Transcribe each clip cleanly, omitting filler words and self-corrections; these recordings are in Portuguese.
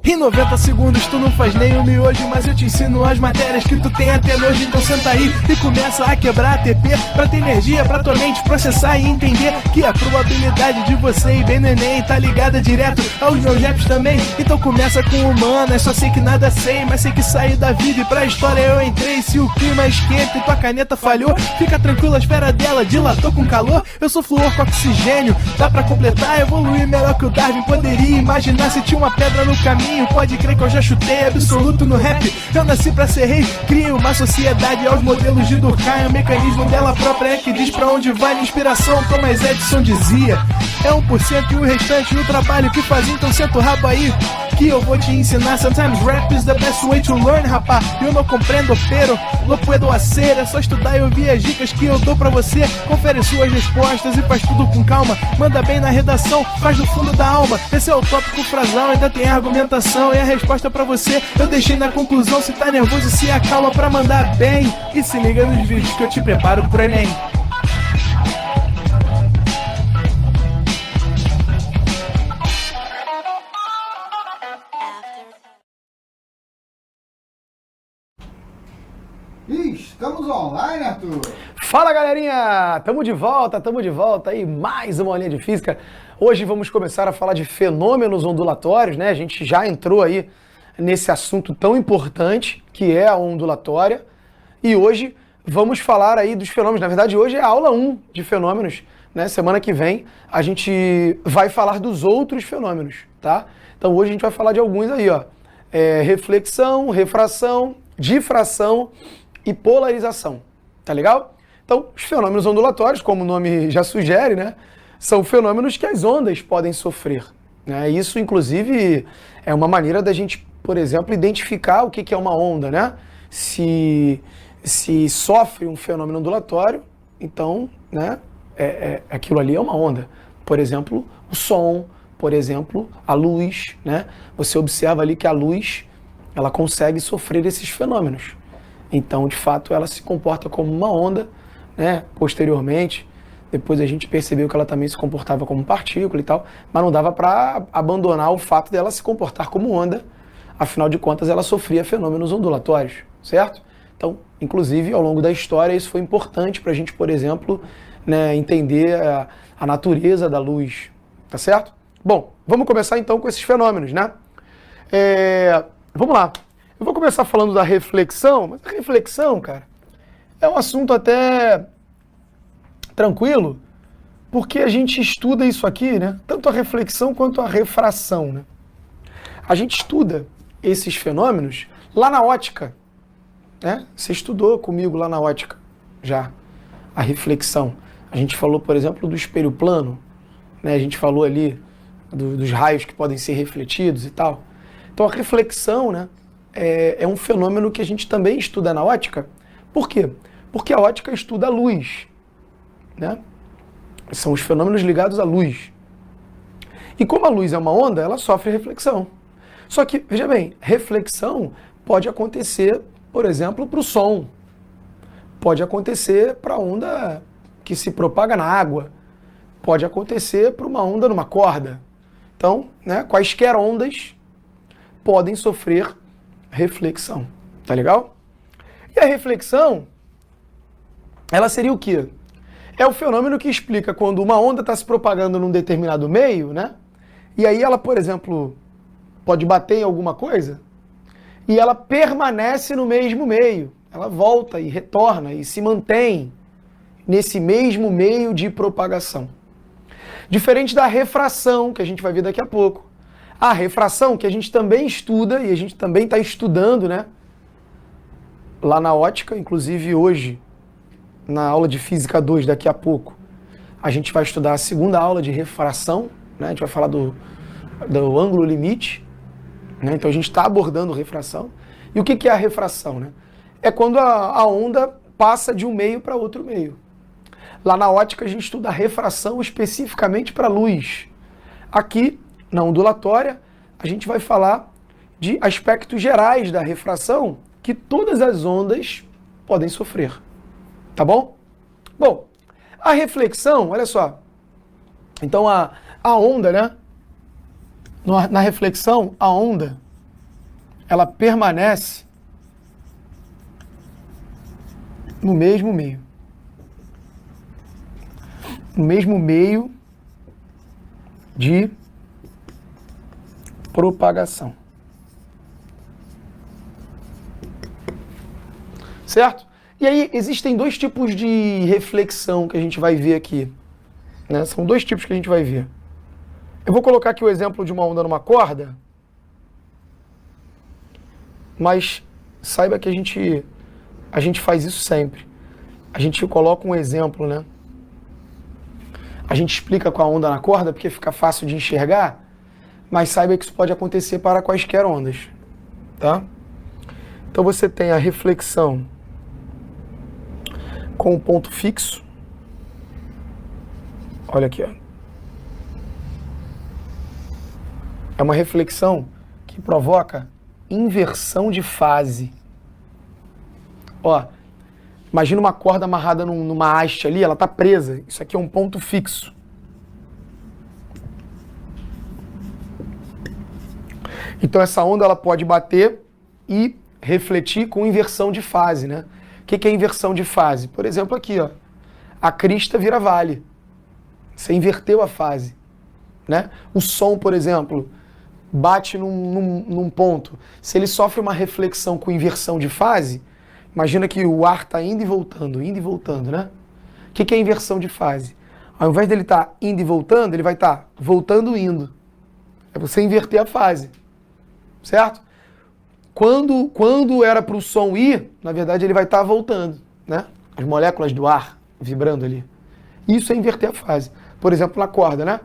Em 90 segundos tu não faz nem um miojo, mas eu te ensino as matérias que tu tem até nojo. Então senta aí e começa a quebrar a TP pra ter energia pra tua mente processar e entender que a probabilidade de você ir bem no Enem tá ligada direto aos meus raps também. Então começa com humanas, só sei que nada sei, mas sei que saí da vida e pra história eu entrei. Se o clima esquenta e tua caneta falhou, fica tranquilo, a esfera dela dilatou com calor. Eu sou flúor com oxigênio, dá pra completar, evoluir melhor que o Darwin poderia imaginar. Se tinha uma pedra no caminho, pode crer que eu já chutei absoluto no rap. Eu nasci pra ser rei, criei uma sociedade aos modelos de Durkheim. O mecanismo dela própria é que diz pra onde vai minha inspiração. Thomas Edison dizia, é 1% e o restante o trabalho que faz. Então senta o rabo aí que eu vou te ensinar. Sometimes rap is the best way to learn, rapá. Eu não compreendo, pero não puedo hacer. É só estudar e ouvir as dicas que eu dou pra você. Confere suas respostas e faz tudo com calma. Manda bem na redação, faz do fundo da alma. Esse é o tópico frasal, ainda tem argumentação. E a resposta pra você eu deixei na conclusão. Se tá nervoso, se acalma pra mandar bem. E se liga nos vídeos que eu te preparo pro Enem. Estamos online, Arthur! Fala, galerinha! Tamo de volta aí, mais uma aulinha de física. Hoje vamos começar a falar de fenômenos ondulatórios, né? A gente já entrou aí nesse assunto tão importante que é a ondulatória. E hoje vamos falar aí dos fenômenos. Na verdade, hoje é a aula 1 de fenômenos, né? Semana que vem a gente vai falar dos outros fenômenos, tá? Então hoje a gente vai falar de alguns aí, ó. Reflexão, refração, difração e polarização, tá legal? Então, os fenômenos ondulatórios, como o nome já sugere, né, são fenômenos que as ondas podem sofrer, né? Isso, inclusive, é uma maneira da gente, por exemplo, identificar o que é uma onda, né? Se sofre um fenômeno ondulatório, então, né, aquilo ali é uma onda. Por exemplo, o som, por exemplo, a luz, né? Você observa ali que a luz, ela consegue sofrer esses fenômenos. Então, de fato, ela se comporta como uma onda, né? Posteriormente, depois a gente percebeu que ela também se comportava como partícula e tal, mas não dava para abandonar o fato dela se comportar como onda. Afinal de contas, ela sofria fenômenos ondulatórios, certo? Então, inclusive, ao longo da história, isso foi importante para a gente, por exemplo, né, entender a natureza da luz, tá certo? Bom, vamos começar então com esses fenômenos, né? Vamos lá. Eu vou começar falando da reflexão, mas a reflexão, cara, é um assunto até tranquilo, porque a gente estuda isso aqui, né? Tanto a reflexão quanto a refração, né? A gente estuda esses fenômenos lá na ótica, né? Você estudou comigo lá na ótica já, a reflexão. A gente falou, por exemplo, do espelho plano, né? A gente falou ali dos raios que podem ser refletidos e tal. Então a reflexão, né, é um fenômeno que a gente também estuda na ótica. Por quê? Porque a ótica estuda a luz, né? São os fenômenos ligados à luz. E como a luz é uma onda, ela sofre reflexão. Só que, veja bem, reflexão pode acontecer, por exemplo, para o som. Pode acontecer para a onda que se propaga na água. Pode acontecer para uma onda numa corda. Então, né, quaisquer ondas podem sofrer reflexão. Tá legal? E a reflexão, ela seria o quê? É o fenômeno que explica quando uma onda está se propagando num determinado meio, né? E aí ela, por exemplo, pode bater em alguma coisa e ela permanece no mesmo meio. Ela volta e retorna e se mantém nesse mesmo meio de propagação. Diferente da refração, que a gente vai ver daqui a pouco. A refração, que a gente também estuda e a gente também está estudando, né? Lá na ótica, inclusive hoje, na aula de Física 2, daqui a pouco, a gente vai estudar a segunda aula de refração, né? A gente vai falar do ângulo limite, né? Então a gente está abordando refração. E o que é a refração, né? É quando a onda passa de um meio para outro meio. Lá na ótica a gente estuda a refração especificamente para a luz. Aqui, na ondulatória, a gente vai falar de aspectos gerais da refração que todas as ondas podem sofrer, Tá bom? Bom, a reflexão, olha só. Então a onda, né? Na reflexão, a onda, ela permanece no mesmo meio. No mesmo meio de propagação. Certo? E aí existem dois tipos de reflexão que a gente vai ver aqui. Né? São dois tipos que a gente vai ver. Eu vou colocar aqui o exemplo de uma onda numa corda, mas saiba que a gente faz isso sempre. A gente coloca um exemplo, né? A gente explica com a onda na corda porque fica fácil de enxergar, mas saiba que isso pode acontecer para quaisquer ondas, tá? Então você tem a reflexão com o ponto fixo. Olha aqui, ó. É uma reflexão que provoca inversão de fase. Ó, imagina uma corda amarrada numa haste ali, ela está presa. Isso aqui é um ponto fixo. Então essa onda ela pode bater e refletir com inversão de fase, né? O que é inversão de fase? Por exemplo aqui, ó, a crista vira vale. Você inverteu a fase, né? O som, por exemplo, bate num ponto. Se ele sofre uma reflexão com inversão de fase, imagina que o ar está indo e voltando, né? O que é inversão de fase? Ao invés dele estar indo e voltando, ele vai estar voltando e indo. É você inverter a fase, certo? Quando era para o som ir, na verdade ele vai estar voltando, né? As moléculas do ar vibrando ali. Isso é inverter a fase. Por exemplo, na corda, né?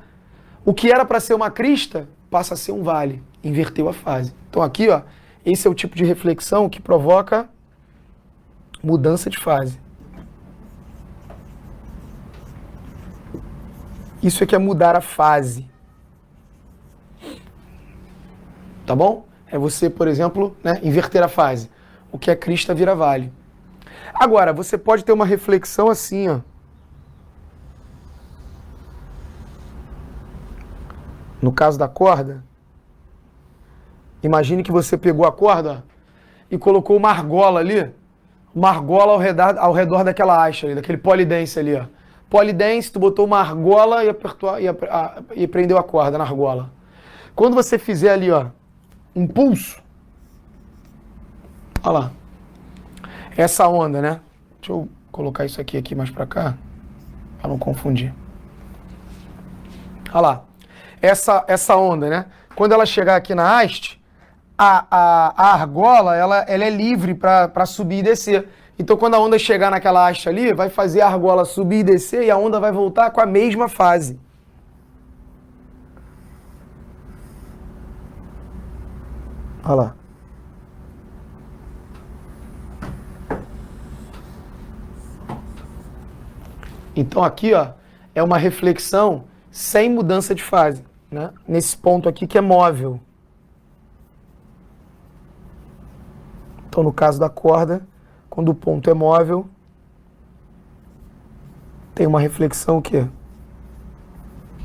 O que era para ser uma crista passa a ser um vale. Inverteu a fase. Então aqui, ó, esse é o tipo de reflexão que provoca mudança de fase. Isso é que é mudar a fase. Tá bom? É você, por exemplo, né, inverter a fase. O que é crista vira vale. Agora, você pode ter uma reflexão assim, ó. No caso da corda, imagine que você pegou a corda e colocou uma argola ali, uma argola ao redor daquela haste ali, daquele polidense ali, ó. Polidense, tu botou uma argola e prendeu a corda na argola. Quando você fizer ali, ó, um pulso, olha lá, essa onda, né? Deixa eu colocar isso aqui mais pra cá, pra não confundir. Olha lá, essa onda, né? Quando ela chegar aqui na haste, a argola, ela é livre para subir e descer. Então, quando a onda chegar naquela haste ali, vai fazer a argola subir e descer e a onda vai voltar com a mesma fase. Olha lá. Então, aqui, ó, é uma reflexão sem mudança de fase, né? Nesse ponto aqui que é móvel. Então, no caso da corda, quando o ponto é móvel, tem uma reflexão o quê?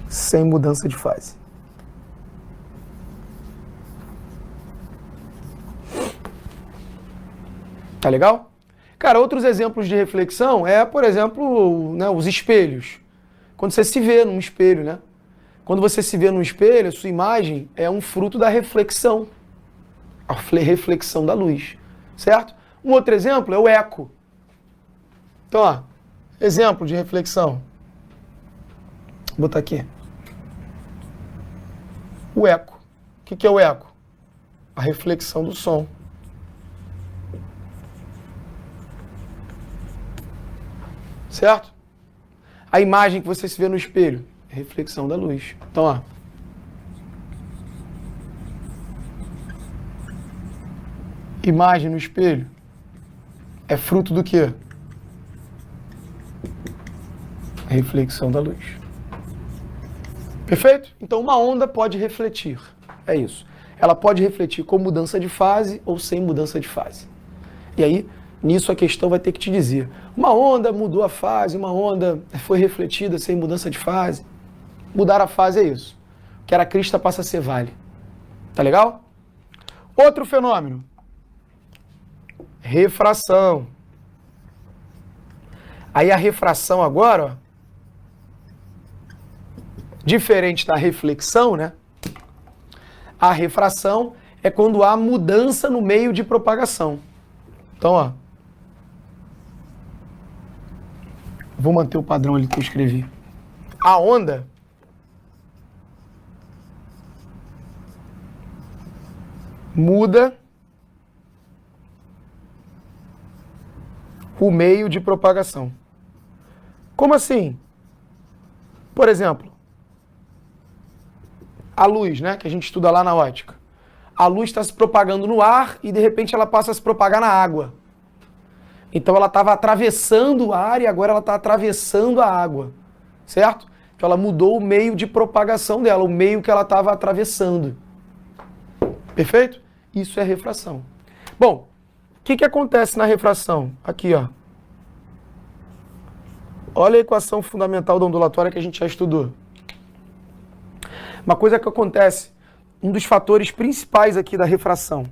Sem mudança de fase. Tá legal? Cara, outros exemplos de reflexão é, por exemplo, né, os espelhos. Quando você se vê num espelho, né? Quando você se vê num espelho, a sua imagem é um fruto da reflexão. A reflexão da luz, certo? Um outro exemplo é o eco. Então, ó, exemplo de reflexão. Vou botar aqui. O eco. O que é o eco? A reflexão do som. Certo? A imagem que você se vê no espelho é reflexão da luz. Então, ó. Imagem no espelho é fruto do quê? Reflexão da luz. Perfeito? Então, uma onda pode refletir. É isso. Ela pode refletir com mudança de fase ou sem mudança de fase. E aí, Nisso a questão vai ter que te dizer. Uma onda mudou a fase, uma onda foi refletida sem mudança de fase. Mudar a fase é isso. Que era crista passa a ser vale. Tá legal? Outro fenômeno. Refração. Aí a refração agora, ó, diferente da reflexão, né? A refração é quando há mudança no meio de propagação. Então, ó. Vou manter o padrão ali que eu escrevi. A onda muda o meio de propagação. Como assim? Por exemplo, a luz, né, que a gente estuda lá na ótica. A luz está se propagando no ar e de repente ela passa a se propagar na água. Então ela estava atravessando o ar e agora ela está atravessando a água, certo? Então ela mudou o meio de propagação dela, o meio que ela estava atravessando. Perfeito? Isso é refração. Bom, o que acontece na refração? Aqui, ó. Olha a equação fundamental da ondulatória que a gente já estudou. Uma coisa que acontece, um dos fatores principais aqui da refração,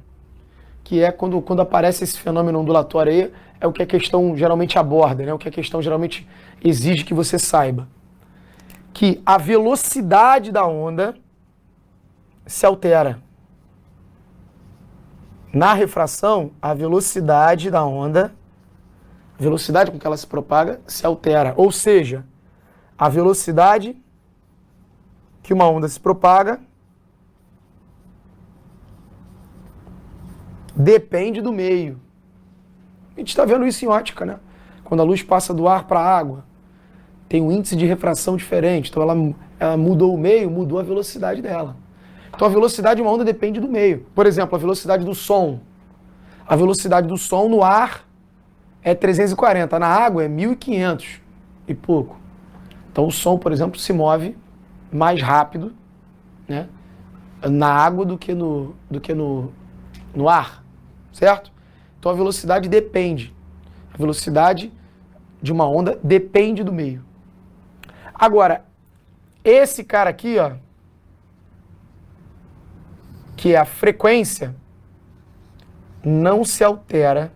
que é quando aparece esse fenômeno ondulatório aí, é o que a questão geralmente aborda, né? O que a questão geralmente exige que você saiba. Que a velocidade da onda se altera. Na refração, a velocidade da onda, a velocidade com que ela se propaga, se altera. Ou seja, a velocidade que uma onda se propaga depende do meio. A gente está vendo isso em ótica, né? Quando a luz passa do ar para a água, tem um índice de refração diferente. Então ela mudou o meio, mudou a velocidade dela. Então a velocidade de uma onda depende do meio. Por exemplo, a velocidade do som. A velocidade do som no ar é 340, na água é 1500 e pouco. Então o som, por exemplo, se move mais rápido, né, na água do que no ar, certo? Então a velocidade depende. A velocidade de uma onda depende do meio. Agora, esse cara aqui, ó, que é a frequência, não se altera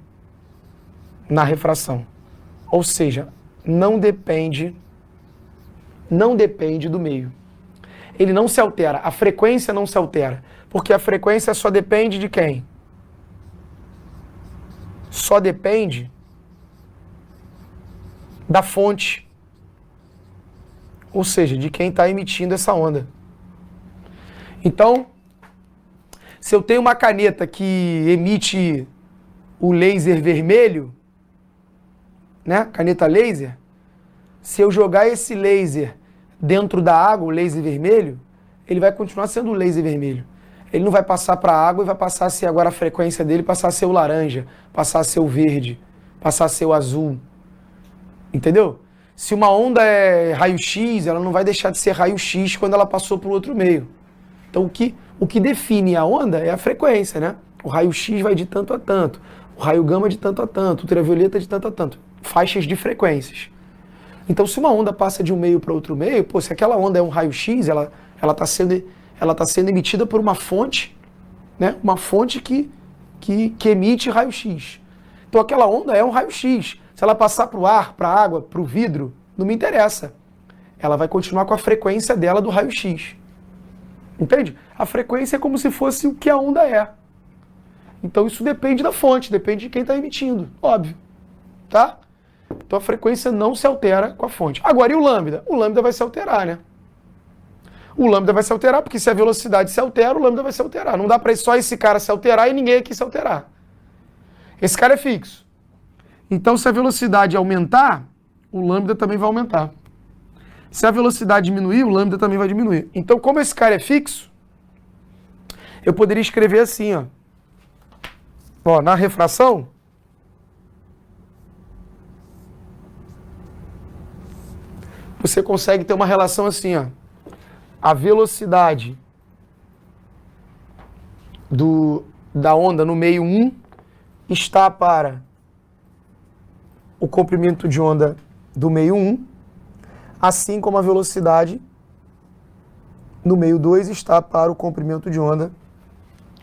na refração. Ou seja, não depende do meio. Ele não se altera, a frequência não se altera, porque a frequência só depende de quem? Só depende da fonte, ou seja, de quem está emitindo essa onda. Então, se eu tenho uma caneta que emite o laser vermelho, né, caneta laser, se eu jogar esse laser dentro da água, o laser vermelho, ele vai continuar sendo o laser vermelho. Ele não vai passar para a água e vai passar a ser agora a frequência dele, passar a ser o laranja, passar a ser o verde, passar a ser o azul. Entendeu? Se uma onda é raio-x, ela não vai deixar de ser raio-x quando ela passou para o outro meio. Então o que define a onda é a frequência, né? O raio-x vai de tanto a tanto, o raio gama de tanto a tanto, o ultravioleta de tanto a tanto. Faixas de frequências. Então, se uma onda passa de um meio para outro meio, pô, se aquela onda é um raio-x, ela está sendo emitida por uma fonte, né? Uma fonte que emite raio-x. Então, aquela onda é um raio-x. Se ela passar para o ar, para a água, para o vidro, não me interessa. Ela vai continuar com a frequência dela do raio-x. Entende? A frequência é como se fosse o que a onda é. Então, isso depende da fonte, depende de quem está emitindo, óbvio. Tá? Então a frequência não se altera com a fonte. Agora, e o lambda? O lambda vai se alterar, né? O lambda vai se alterar, porque se a velocidade se altera, o lambda vai se alterar. Não dá para só esse cara se alterar e ninguém aqui se alterar. Esse cara é fixo. Então, se a velocidade aumentar, o lambda também vai aumentar. Se a velocidade diminuir, o lambda também vai diminuir. Então, como esse cara é fixo, eu poderia escrever assim, ó. Ó, na refração, você consegue ter uma relação assim, ó. A velocidade da onda no meio 1 está para o comprimento de onda do meio 1, assim como a velocidade no meio 2 está para o comprimento de onda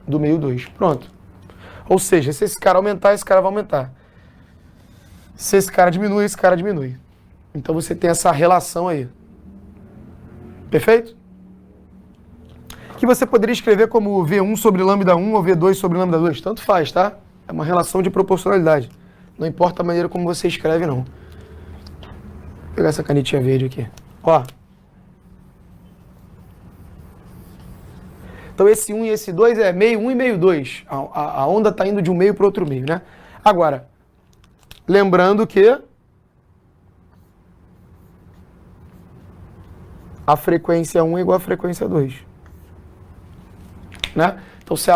do meio 2. Pronto. Ou seja, se esse cara aumentar, esse cara vai aumentar. Se esse cara diminui, esse cara diminui. Então você tem essa relação aí. Perfeito? Que você poderia escrever como V1 sobre lambda 1 ou V2 sobre lambda 2. Tanto faz, tá? É uma relação de proporcionalidade. Não importa a maneira como você escreve, não. Vou pegar essa canetinha verde aqui. Ó. Então esse 1 e esse 2 é meio 1 e meio 2. A onda está indo de um meio para outro meio, né? Agora, lembrando que a frequência 1 é igual à frequência 2. Né? Então se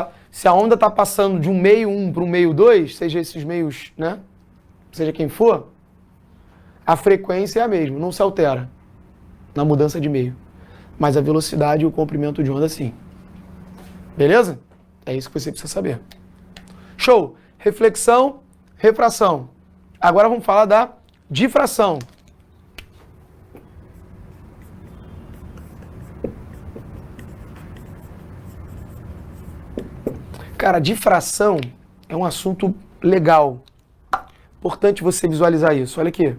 a onda está passando de um meio 1 para um meio 2, seja esses meios, né? Seja quem for, a frequência é a mesma, não se altera na mudança de meio. Mas a velocidade e o comprimento de onda sim. Beleza? É isso que você precisa saber. Show! Reflexão, refração. Agora vamos falar da difração. Cara, difração é um assunto legal. Importante você visualizar isso. Olha aqui.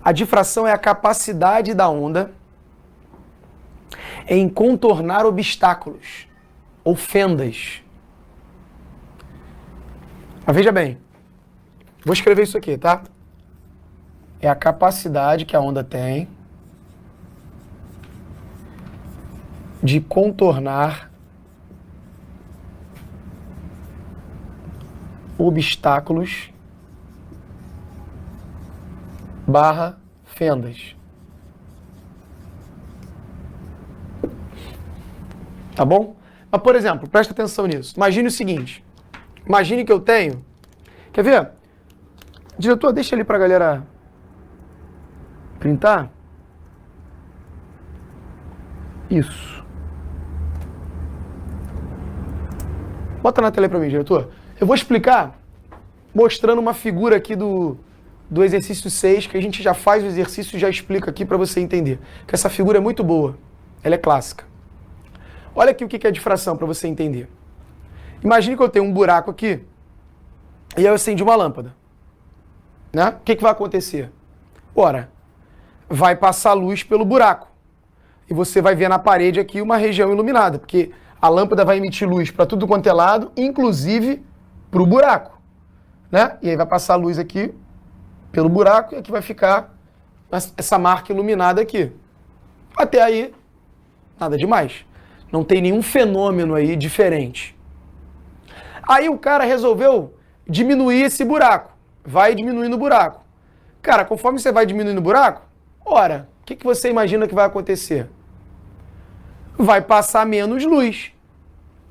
A difração é a capacidade da onda em contornar obstáculos ou fendas. Mas veja bem, vou escrever isso aqui, tá? É a capacidade que a onda tem de contornar obstáculos barra fendas. Tá bom? Mas, por exemplo, presta atenção nisso. Imagine o seguinte. Imagine que eu tenho... Quer ver? Diretor, deixa ali pra galera printar. Isso. Bota na tela aí pra mim, diretor. Eu vou explicar mostrando uma figura aqui do exercício 6, que a gente já faz o exercício e já explica aqui para você entender. Que essa figura é muito boa. Ela é clássica. Olha aqui o que é difração para você entender. Imagine que eu tenho um buraco aqui e aí eu acendi uma lâmpada. Né? O que vai acontecer? Ora, vai passar luz pelo buraco. E você vai ver na parede aqui uma região iluminada, porque a lâmpada vai emitir luz para tudo quanto é lado, inclusive para o buraco. Né? E aí vai passar luz aqui pelo buraco e aqui vai ficar essa marca iluminada aqui. Até aí, nada demais. Não tem nenhum fenômeno aí diferente. Aí o cara resolveu diminuir esse buraco. Vai diminuindo o buraco. Cara, conforme você vai diminuindo o buraco, ora, o que você imagina que vai acontecer? Vai passar menos luz.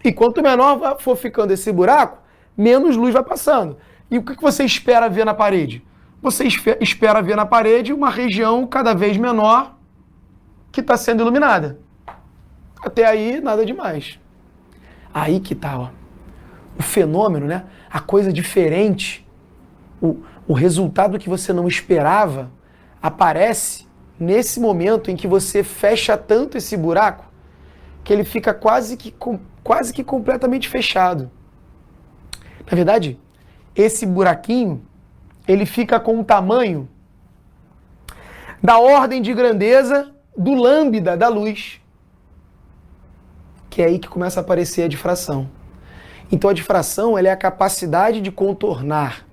E quanto menor for ficando esse buraco, menos luz vai passando. E o que você espera ver na parede? Você espera ver na parede uma região cada vez menor que está sendo iluminada. Até aí, nada demais. Aí que tá, ó. O fenômeno, né? A coisa diferente, o resultado que você não esperava, aparece nesse momento em que você fecha tanto esse buraco que ele fica quase que completamente fechado. Na verdade, esse buraquinho, ele fica com o tamanho da ordem de grandeza do lambda da luz. Que é aí que começa a aparecer a difração. Então a difração ela é a capacidade de contornar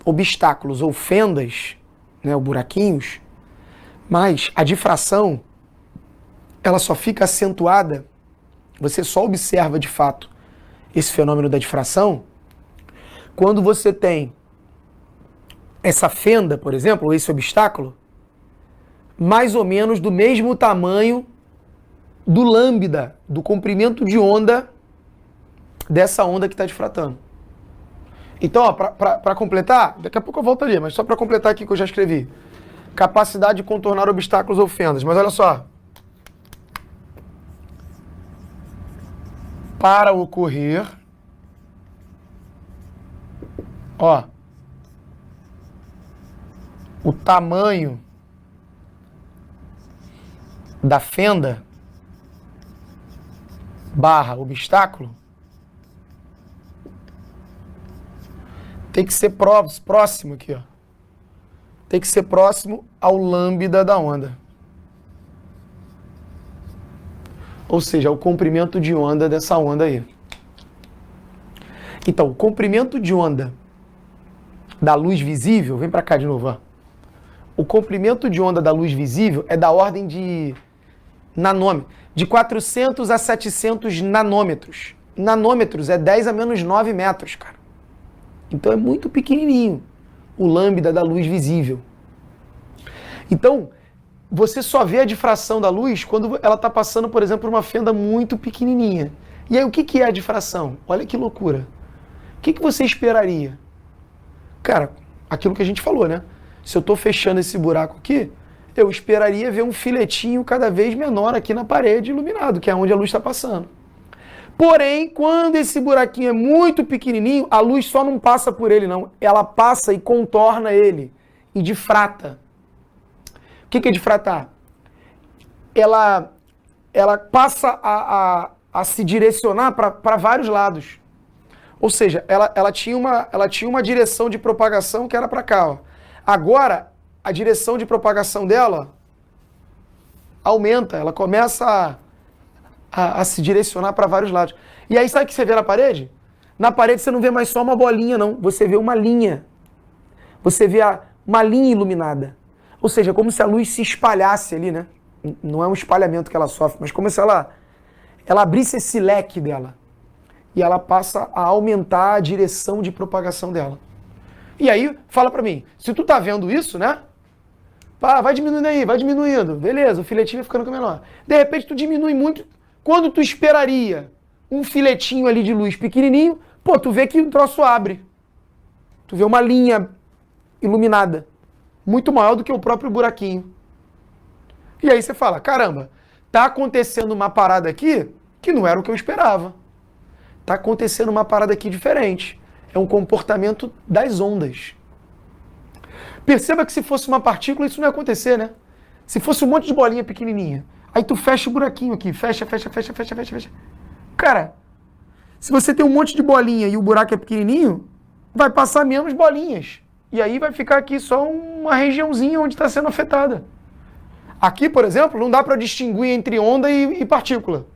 obstáculos ou fendas, né, ou buraquinhos, mas a difração ela só fica acentuada, você só observa de fato esse fenômeno da difração quando você tem essa fenda, por exemplo, ou esse obstáculo, mais ou menos do mesmo tamanho do lambda, do comprimento de onda dessa onda que está difratando. Então, para completar, daqui a pouco eu volto ali, mas só para completar aqui que eu já escrevi. Capacidade de contornar obstáculos ou fendas. Mas olha só. Para ocorrer, ó, o tamanho da fenda barra obstáculo tem que ser próximo aqui, ó. Tem que ser próximo ao lambda da onda. Ou seja, o comprimento de onda dessa onda aí. Então, o comprimento de onda da luz visível, vem para cá de novo, ó. O comprimento de onda da luz visível é da ordem de nanômetro, de 400 a 700 nanômetros. Nanômetros é 10 a menos 9 metros, cara. Então é muito pequenininho o lambda da luz visível. Então, você só vê a difração da luz quando ela está passando, por exemplo, por uma fenda muito pequenininha. E aí, o que é a difração? Olha que loucura. O que você esperaria? Cara, aquilo que a gente falou, né? Se eu estou fechando esse buraco aqui, eu esperaria ver um filetinho cada vez menor aqui na parede iluminado, que é onde a luz está passando. Porém, quando esse buraquinho é muito pequenininho, a luz só não passa por ele, não. Ela passa e contorna ele e difrata. O que é difratar? Ela passa a se direcionar para vários lados. Ou seja, ela tinha uma direção de propagação que era para cá, ó. Agora, a direção de propagação dela aumenta, ela começa a se direcionar para vários lados. E aí, sabe o que você vê na parede? Na parede você não vê mais só uma bolinha, não. Você vê uma linha. Você vê uma linha iluminada. Ou seja, como se a luz se espalhasse ali, né? Não é um espalhamento que ela sofre, mas como se ela abrisse esse leque dela. E ela passa a aumentar a direção de propagação dela. E aí, fala pra mim, se tu tá vendo isso, né? Vai diminuindo aí, vai diminuindo. Beleza, o filetinho vai ficando menor. De repente, tu diminui muito. Quando tu esperaria um filetinho ali de luz pequenininho, pô, tu vê que o troço abre. Tu vê uma linha iluminada, muito maior do que o próprio buraquinho. E aí você fala, caramba, tá acontecendo uma parada aqui que não era o que eu esperava. Tá acontecendo uma parada aqui diferente. É um comportamento das ondas. Perceba que se fosse uma partícula, isso não ia acontecer, né? Se fosse um monte de bolinha pequenininha, aí tu fecha o buraquinho aqui, fecha. Cara, se você tem um monte de bolinha e o buraco é pequenininho, vai passar menos bolinhas. E aí vai ficar aqui só uma regiãozinha onde está sendo afetada. Aqui, por exemplo, não dá para distinguir entre onda e partícula.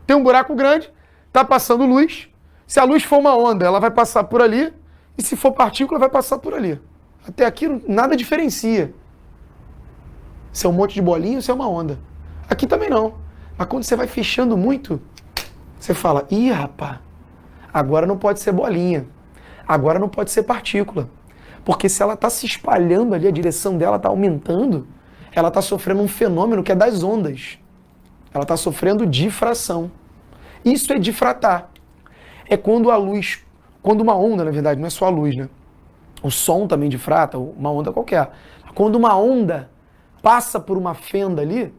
Tem um buraco grande, está passando luz. Se a luz for uma onda, ela vai passar por ali. E se for partícula, vai passar por ali. Até aqui nada diferencia se é um monte de bolinha ou se é uma onda. Aqui também não. Mas quando você vai fechando muito, você fala, ih, rapaz, agora não pode ser bolinha. Agora não pode ser partícula. Porque se ela está se espalhando ali, a direção dela está aumentando, ela está sofrendo um fenômeno que é das ondas. Ela está sofrendo difração. Isso é difratar. É quando a luz, quando uma onda, na verdade, não é só a luz, né? O som também difrata, uma onda qualquer. Quando uma onda passa por uma fenda ali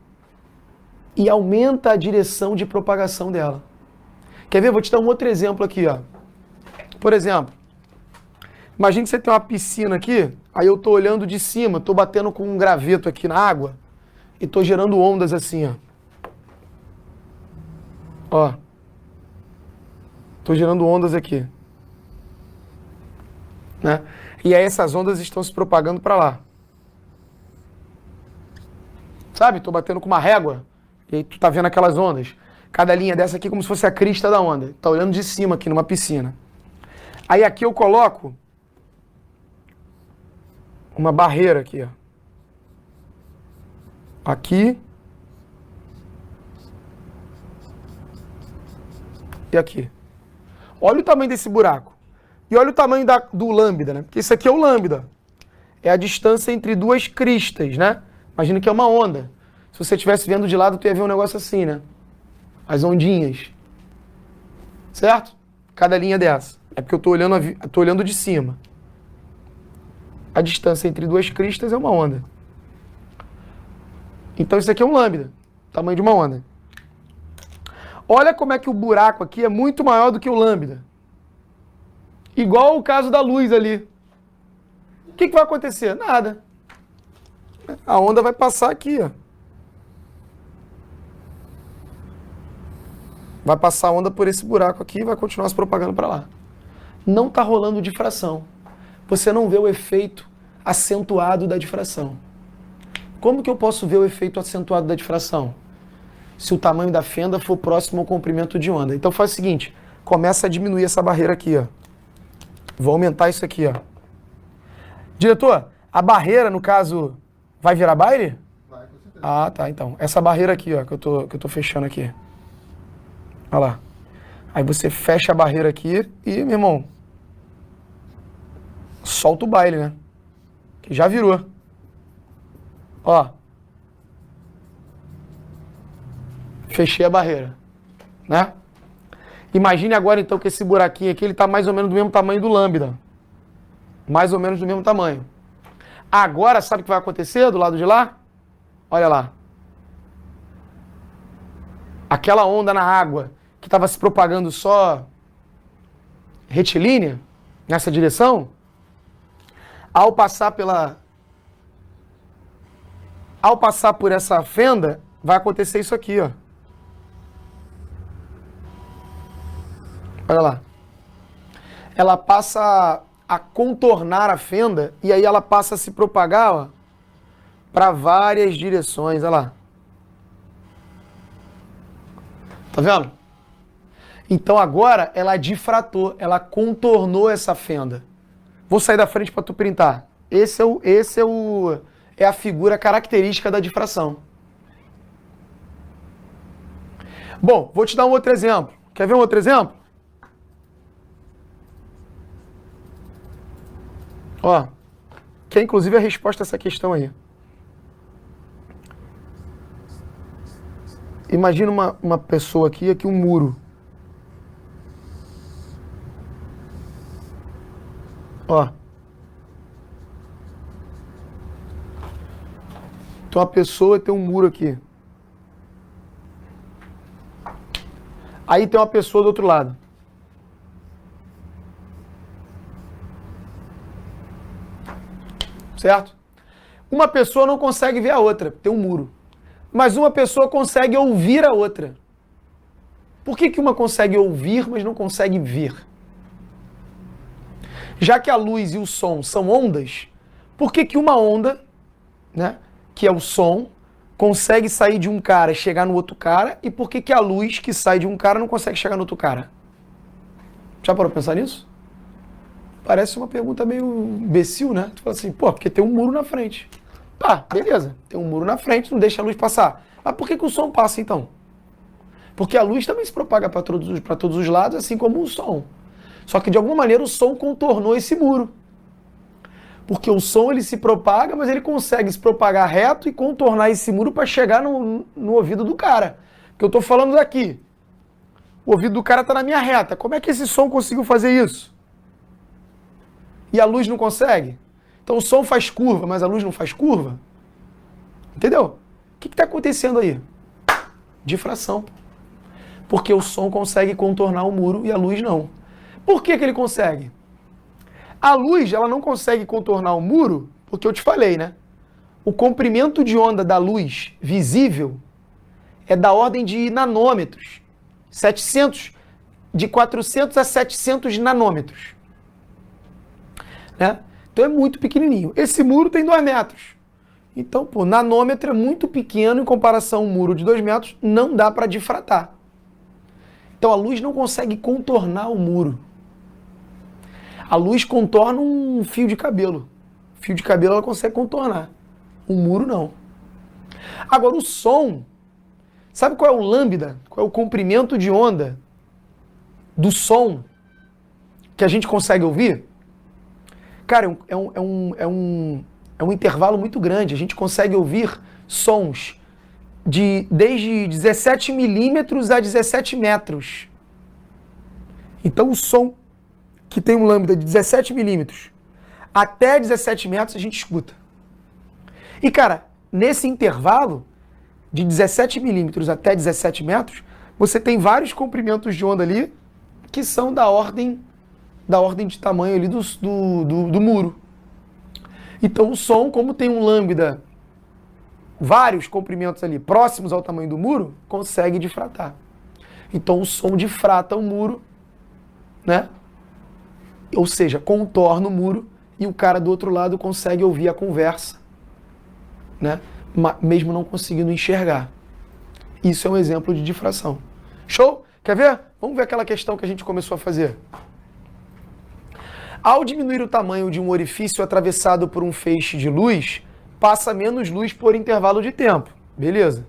e aumenta a direção de propagação dela. Quer ver? Vou te dar um outro exemplo aqui, ó. Por exemplo, imagine que você tem uma piscina aqui, aí eu tô olhando de cima, tô batendo com um graveto aqui na água e tô gerando ondas assim, ó. Ó. Tô gerando ondas aqui. Né? E aí essas ondas estão se propagando para lá. Sabe? Tô batendo com uma régua e aí tu tá vendo aquelas ondas. Cada linha dessa aqui é como se fosse a crista da onda. Tá olhando de cima aqui numa piscina. Aí aqui eu coloco uma barreira aqui, ó. Aqui. E aqui. Olha o tamanho desse buraco. E olha o tamanho do lambda, né? Porque isso aqui é o lambda. É a distância entre duas cristas, né? Imagina que é uma onda. Se você estivesse vendo de lado, tu ia ver um negócio assim, né? As ondinhas. Certo? Cada linha dessa. É porque eu tô olhando de cima. A distância entre duas cristas é uma onda. Então isso aqui é um lambda. Tamanho de uma onda. Olha como é que o buraco aqui é muito maior do que o lambda. Igual o caso da luz ali. O que vai acontecer? Nada. A onda vai passar aqui, ó. Vai passar a onda por esse buraco aqui e vai continuar se propagando para lá. Não está rolando difração. Você não vê o efeito acentuado da difração. Como que eu posso ver o efeito acentuado da difração? Se o tamanho da fenda for próximo ao comprimento de onda. Então faz o seguinte, começa a diminuir essa barreira aqui, ó. Vou aumentar isso aqui, ó. Diretor, a barreira, no caso, vai virar baile? Vai, com certeza. Ah, tá, então. Essa barreira aqui, ó, que eu tô fechando aqui. Olha lá. Aí você fecha a barreira aqui e, meu irmão, solta o baile, né? Que já virou. Ó. Fechei a barreira, né? Imagine agora, então, que esse buraquinho aqui, ele tá mais ou menos do mesmo tamanho do lambda. Mais ou menos do mesmo tamanho. Agora, sabe o que vai acontecer do lado de lá? Olha lá. Aquela onda na água que estava se propagando só retilínea, nessa direção, ao passar por essa fenda, vai acontecer isso aqui, ó. Olha lá. Ela passa a contornar a fenda e aí ela passa a se propagar, ó, para várias direções, olha lá. Tá vendo? Então agora ela difratou, ela contornou essa fenda. Vou sair da frente para tu printar. É a figura característica da difração. Bom, vou te dar um outro exemplo. Quer ver um outro exemplo? Ó, que é inclusive a resposta a essa questão aí. Imagina uma pessoa aqui um muro. Ó. Então a pessoa tem um muro aqui. Aí tem uma pessoa do outro lado. Certo? Uma pessoa não consegue ver a outra, tem um muro. Mas uma pessoa consegue ouvir a outra. Por que uma consegue ouvir, mas não consegue ver? Já que a luz e o som são ondas, por que uma onda, né, que é o som, consegue sair de um cara e chegar no outro cara, e por que a luz que sai de um cara não consegue chegar no outro cara? Já parou pra pensar nisso? Parece uma pergunta meio imbecil, né? Tu fala assim, pô, porque tem um muro na frente. Tá, beleza, tem um muro na frente, não deixa a luz passar. Mas por que o som passa, então? Porque a luz também se propaga para todos os lados, assim como o som. Só que, de alguma maneira, o som contornou esse muro. Porque o som, ele se propaga, mas ele consegue se propagar reto e contornar esse muro para chegar no ouvido do cara. Que eu tô falando daqui. O ouvido do cara tá na minha reta. Como é que esse som conseguiu fazer isso? E a luz não consegue? Então o som faz curva, mas a luz não faz curva? Entendeu? O que está acontecendo aí? Difração. Porque o som consegue contornar o muro e a luz não. Por que ele consegue? A luz, ela não consegue contornar o muro, porque eu te falei, né? O comprimento de onda da luz visível é da ordem de nanômetros. De 400 a 700 nanômetros. Né? Então é muito pequenininho. Esse muro tem 2 metros. Então, pô, nanômetro é muito pequeno em comparação a um muro de 2 metros, não dá para difratar. Então a luz não consegue contornar o muro. A luz contorna um fio de cabelo. Fio de cabelo ela consegue contornar. O muro não. Agora o som, sabe qual é o lambda? Qual é o comprimento de onda do som que a gente consegue ouvir? Cara, é um intervalo muito grande. A gente consegue ouvir sons desde 17 milímetros a 17 metros. Então o som que tem um lambda de 17 milímetros até 17 metros a gente escuta. E cara, nesse intervalo de 17 milímetros até 17 metros, você tem vários comprimentos de onda ali que são da ordem de tamanho ali do muro. Então o som, como tem um lambda vários comprimentos ali próximos ao tamanho do muro, consegue difratar. Então o som difrata o muro, né? Ou seja, contorna o muro e o cara do outro lado consegue ouvir a conversa, né? Mesmo não conseguindo enxergar. Isso é um exemplo de difração. Show? Quer ver? Vamos ver aquela questão que a gente começou a fazer. Ao diminuir o tamanho de um orifício atravessado por um feixe de luz, passa menos luz por intervalo de tempo. Beleza.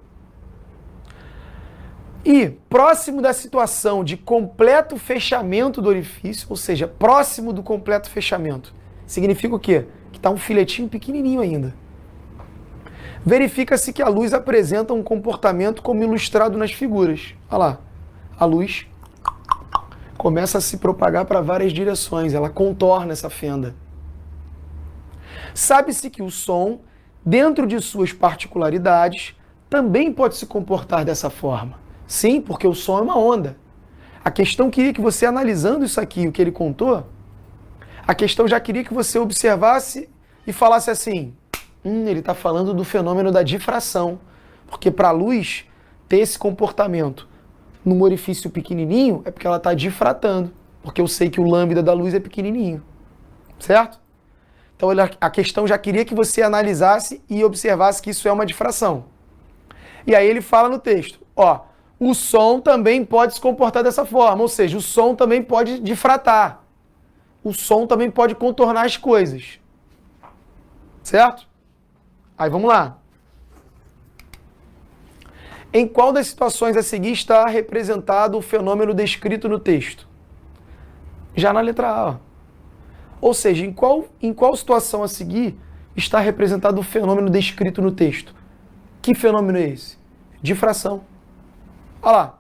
E próximo da situação de completo fechamento do orifício, ou seja, próximo do completo fechamento, significa o quê? Que está um filetinho pequenininho ainda. Verifica-se que a luz apresenta um comportamento como ilustrado nas figuras. Olha lá, a luz começa a se propagar para várias direções, ela contorna essa fenda. Sabe-se que o som, dentro de suas particularidades, também pode se comportar dessa forma. Sim, porque o som é uma onda. A questão queria que você, analisando isso aqui, o que ele contou, a questão já queria que você observasse e falasse assim, ele está falando do fenômeno da difração, porque para a luz ter esse comportamento num orifício pequenininho é porque ela está difratando, porque eu sei que o lambda da luz é pequenininho, certo? Então a questão já queria que você analisasse e observasse que isso é uma difração. E aí ele fala no texto, ó, o som também pode se comportar dessa forma, ou seja, o som também pode difratar, o som também pode contornar as coisas, certo? Aí vamos lá. Em qual das situações a seguir está representado o fenômeno descrito no texto? Já na letra A. Ó. Ou seja, em qual situação a seguir está representado o fenômeno descrito no texto? Que fenômeno é esse? Difração. Olha lá.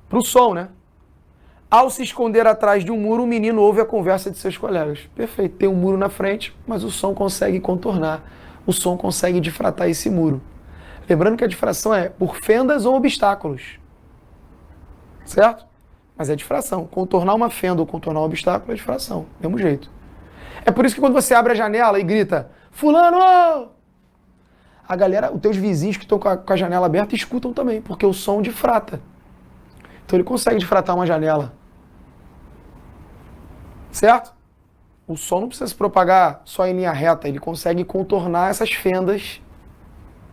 Para o som, né? Ao se esconder atrás de um muro, o menino ouve a conversa de seus colegas. Perfeito. Tem um muro na frente, mas o som consegue contornar. O som consegue difratar esse muro. Lembrando que a difração é por fendas ou obstáculos. Certo? Mas é difração. Contornar uma fenda ou contornar um obstáculo é difração. Mesmo jeito. É por isso que quando você abre a janela e grita, fulano! A galera, os teus vizinhos que estão com a janela aberta escutam também, porque o som difrata. Então ele consegue difratar uma janela. Certo? O som não precisa se propagar só em linha reta, ele consegue contornar essas fendas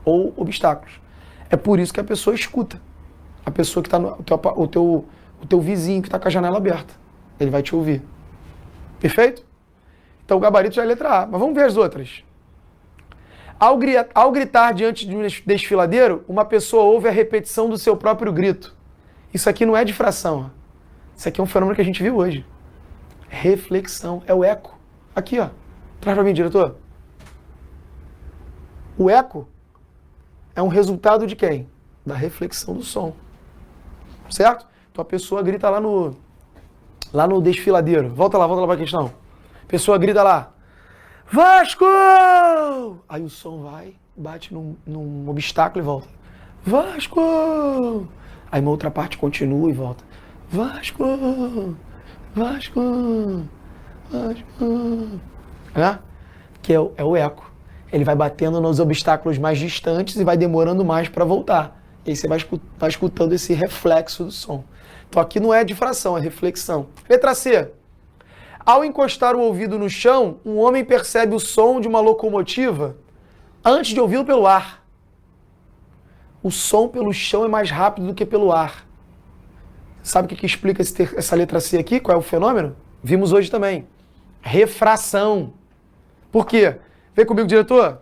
ou obstáculos. É por isso que a pessoa escuta. A pessoa que está no o teu vizinho que está com a janela aberta. Ele vai te ouvir. Perfeito? Então o gabarito já é a letra A. Mas vamos ver as outras. Ao gritar diante de um desfiladeiro, uma pessoa ouve a repetição do seu próprio grito. Isso aqui não é difração. Isso aqui é um fenômeno que a gente viu hoje. Reflexão. É o eco. Aqui, ó. Traz para mim, diretor. O eco é um resultado de quem? Da reflexão do som. Certo? Então a pessoa grita lá no desfiladeiro. Volta lá para a questão. A pessoa grita lá. Vasco! Aí o som vai, bate num obstáculo e volta. Vasco! Aí uma outra parte continua e volta. Vasco! Vasco! Vasco! É? Que é o eco. Ele vai batendo nos obstáculos mais distantes e vai demorando mais para voltar. E aí você vai escutando esse reflexo do som. Então aqui não é difração, é reflexão. Letra C. Ao encostar o ouvido no chão, um homem percebe o som de uma locomotiva antes de ouvi-lo pelo ar. O som pelo chão é mais rápido do que pelo ar. Sabe o que explica essa letra C aqui? Qual é o fenômeno? Vimos hoje também. Refração. Por quê? Vem comigo, diretor.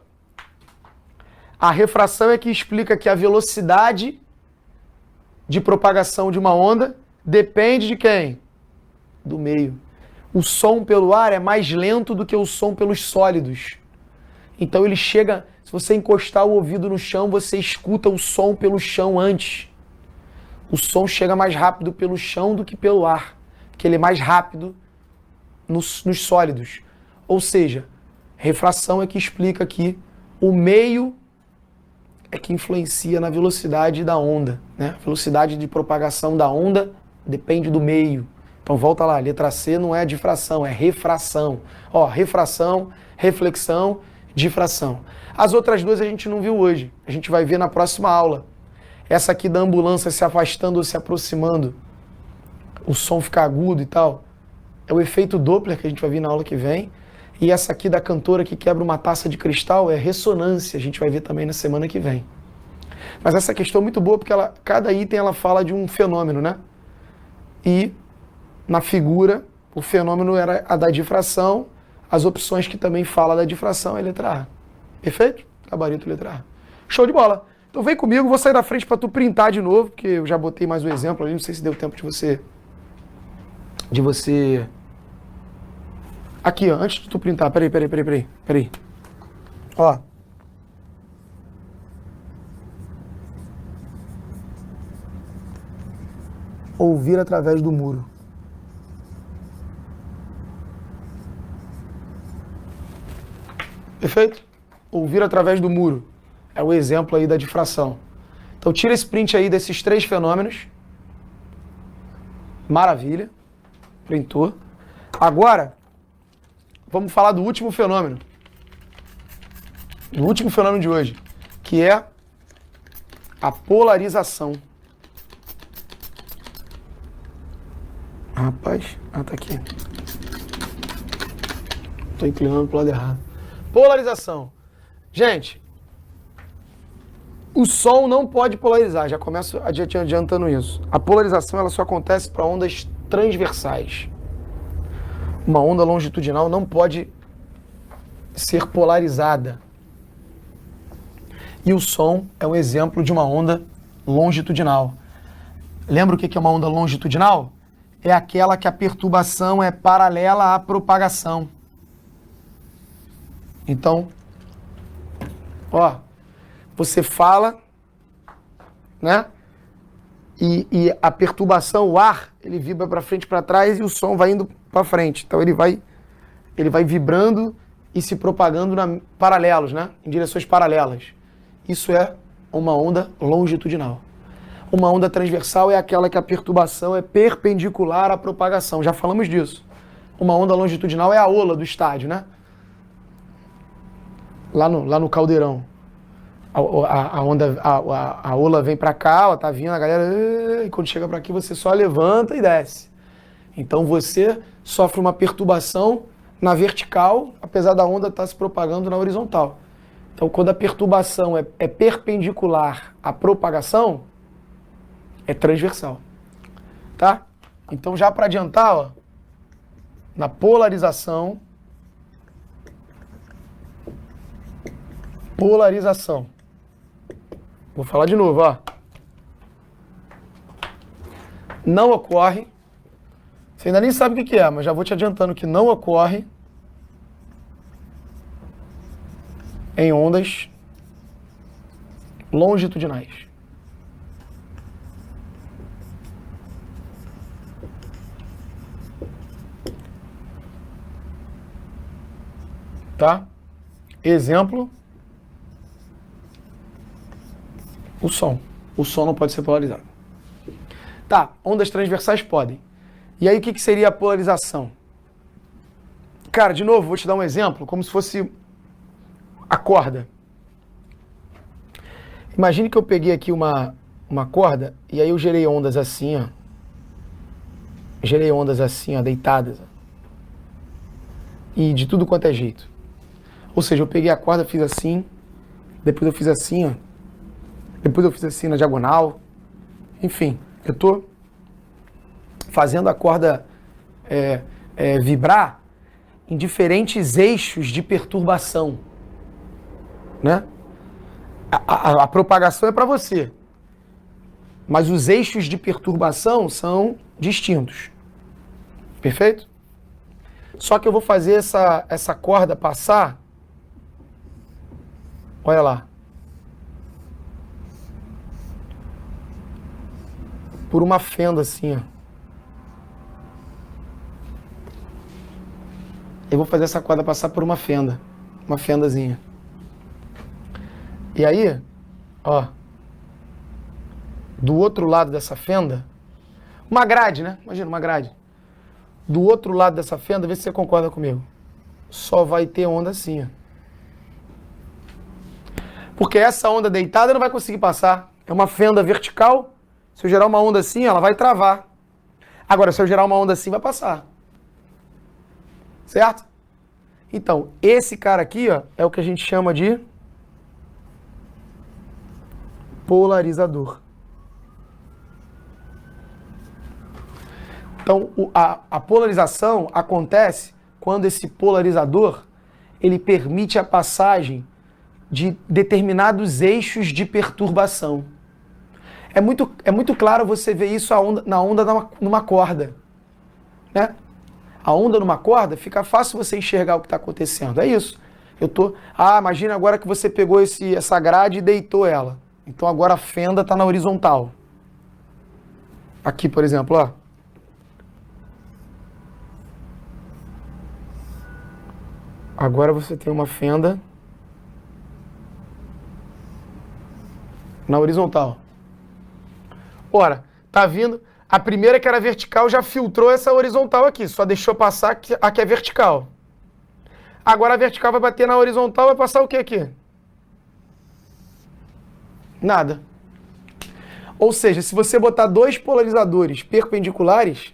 A refração é que explica que a velocidade de propagação de uma onda depende de quem? Do meio. O som pelo ar é mais lento do que o som pelos sólidos. Então ele chega, se você encostar o ouvido no chão, você escuta o som pelo chão antes. O som chega mais rápido pelo chão do que pelo ar, porque ele é mais rápido nos sólidos. Ou seja, refração é que explica aqui o meio é que influencia na velocidade da onda, né? A velocidade de propagação da onda depende do meio. Então volta lá, letra C não é difração, é refração. Ó, refração, reflexão, difração. As outras duas a gente não viu hoje. A gente vai ver na próxima aula. Essa aqui da ambulância se afastando ou se aproximando, o som fica agudo e tal, é o efeito Doppler que a gente vai ver na aula que vem. E essa aqui da cantora que quebra uma taça de cristal é ressonância, a gente vai ver também na semana que vem. Mas essa questão é muito boa porque cada item ela fala de um fenômeno, né? E na figura, o fenômeno era a da difração, as opções que também fala da difração é a letra A. Perfeito? Gabarito letra A. Show de bola! Então vem comigo, vou sair da frente para tu printar de novo, porque eu já botei mais um exemplo ali, não sei se deu tempo de você... Aqui, ó, antes de tu printar, peraí. Ó. Ouvir através do muro. Perfeito? Ouvir através do muro. É o exemplo aí da difração. Então tira esse print aí desses 3 fenômenos. Maravilha. Printou. Agora, vamos falar do último fenômeno. Do último fenômeno de hoje, que é a polarização. Rapaz, tá aqui. Tô inclinando pro lado errado. Polarização. Gente, o som não pode polarizar, já começo adiantando isso. A polarização ela só acontece para ondas transversais. Uma onda longitudinal não pode ser polarizada. E o som é um exemplo de uma onda longitudinal. Lembra o que é uma onda longitudinal? É aquela que a perturbação é paralela à propagação. Então, ó, você fala, né? E a perturbação, o ar, ele vibra para frente e para trás e o som vai indo para frente. Então ele vai vibrando e se propagando paralelos, né? Em direções paralelas. Isso é uma onda longitudinal. Uma onda transversal é aquela que a perturbação é perpendicular à propagação. Já falamos disso. Uma onda longitudinal é a ola do estádio, né? Lá no caldeirão. A ola vem para cá, ela tá vindo, a galera, e quando chega para aqui você só levanta e desce. Então você sofre uma perturbação na vertical, apesar da onda estar se propagando na horizontal. Então quando a perturbação é perpendicular à propagação, é transversal. Tá? Então já para adiantar, ó, na polarização, vou falar de novo, ó. Não ocorre. Você ainda nem sabe o que é, mas já vou te adiantando que não ocorre em ondas longitudinais. Tá? Exemplo. O som. O som não pode ser polarizado. Tá, ondas transversais podem. E aí o que seria a polarização? Cara, de novo, vou te dar um exemplo, como se fosse a corda. Imagine que eu peguei aqui uma corda e aí eu gerei ondas assim, ó. Gerei ondas assim, ó, deitadas. Ó. E de tudo quanto é jeito. Ou seja, eu peguei a corda, fiz assim, depois eu fiz assim, ó. Depois eu fiz assim na diagonal. Enfim, eu estou fazendo a corda vibrar em diferentes eixos de perturbação. Né? A propagação é para você. Mas os eixos de perturbação são distintos. Perfeito? Só que eu vou fazer essa corda passar. Olha lá. Por uma fenda assim, ó. Eu vou fazer essa corda passar por uma fenda. Uma fendazinha. E aí, ó. Do outro lado dessa fenda, uma grade, né? Imagina, uma grade. Do outro lado dessa fenda, vê se você concorda comigo. Só vai ter onda assim, ó. Porque essa onda deitada não vai conseguir passar. É uma fenda vertical. Se eu gerar uma onda assim, ela vai travar. Agora, se eu gerar uma onda assim, vai passar. Certo? Então, esse cara aqui, ó, é o que a gente chama de polarizador. Então, a polarização acontece quando esse polarizador ele permite a passagem de determinados eixos de perturbação. É muito claro você ver isso na onda numa corda, né? A onda numa corda, fica fácil você enxergar o que está acontecendo. É isso. Imagina agora que você pegou essa grade e deitou ela. Então agora a fenda está na horizontal. Aqui, por exemplo, ó. Agora você tem uma fenda na horizontal. Ora, tá vindo... A primeira que era vertical já filtrou essa horizontal aqui, só deixou passar a que é vertical. Agora a vertical vai bater na horizontal, vai passar o que aqui? Nada. Ou seja, se você botar dois polarizadores perpendiculares,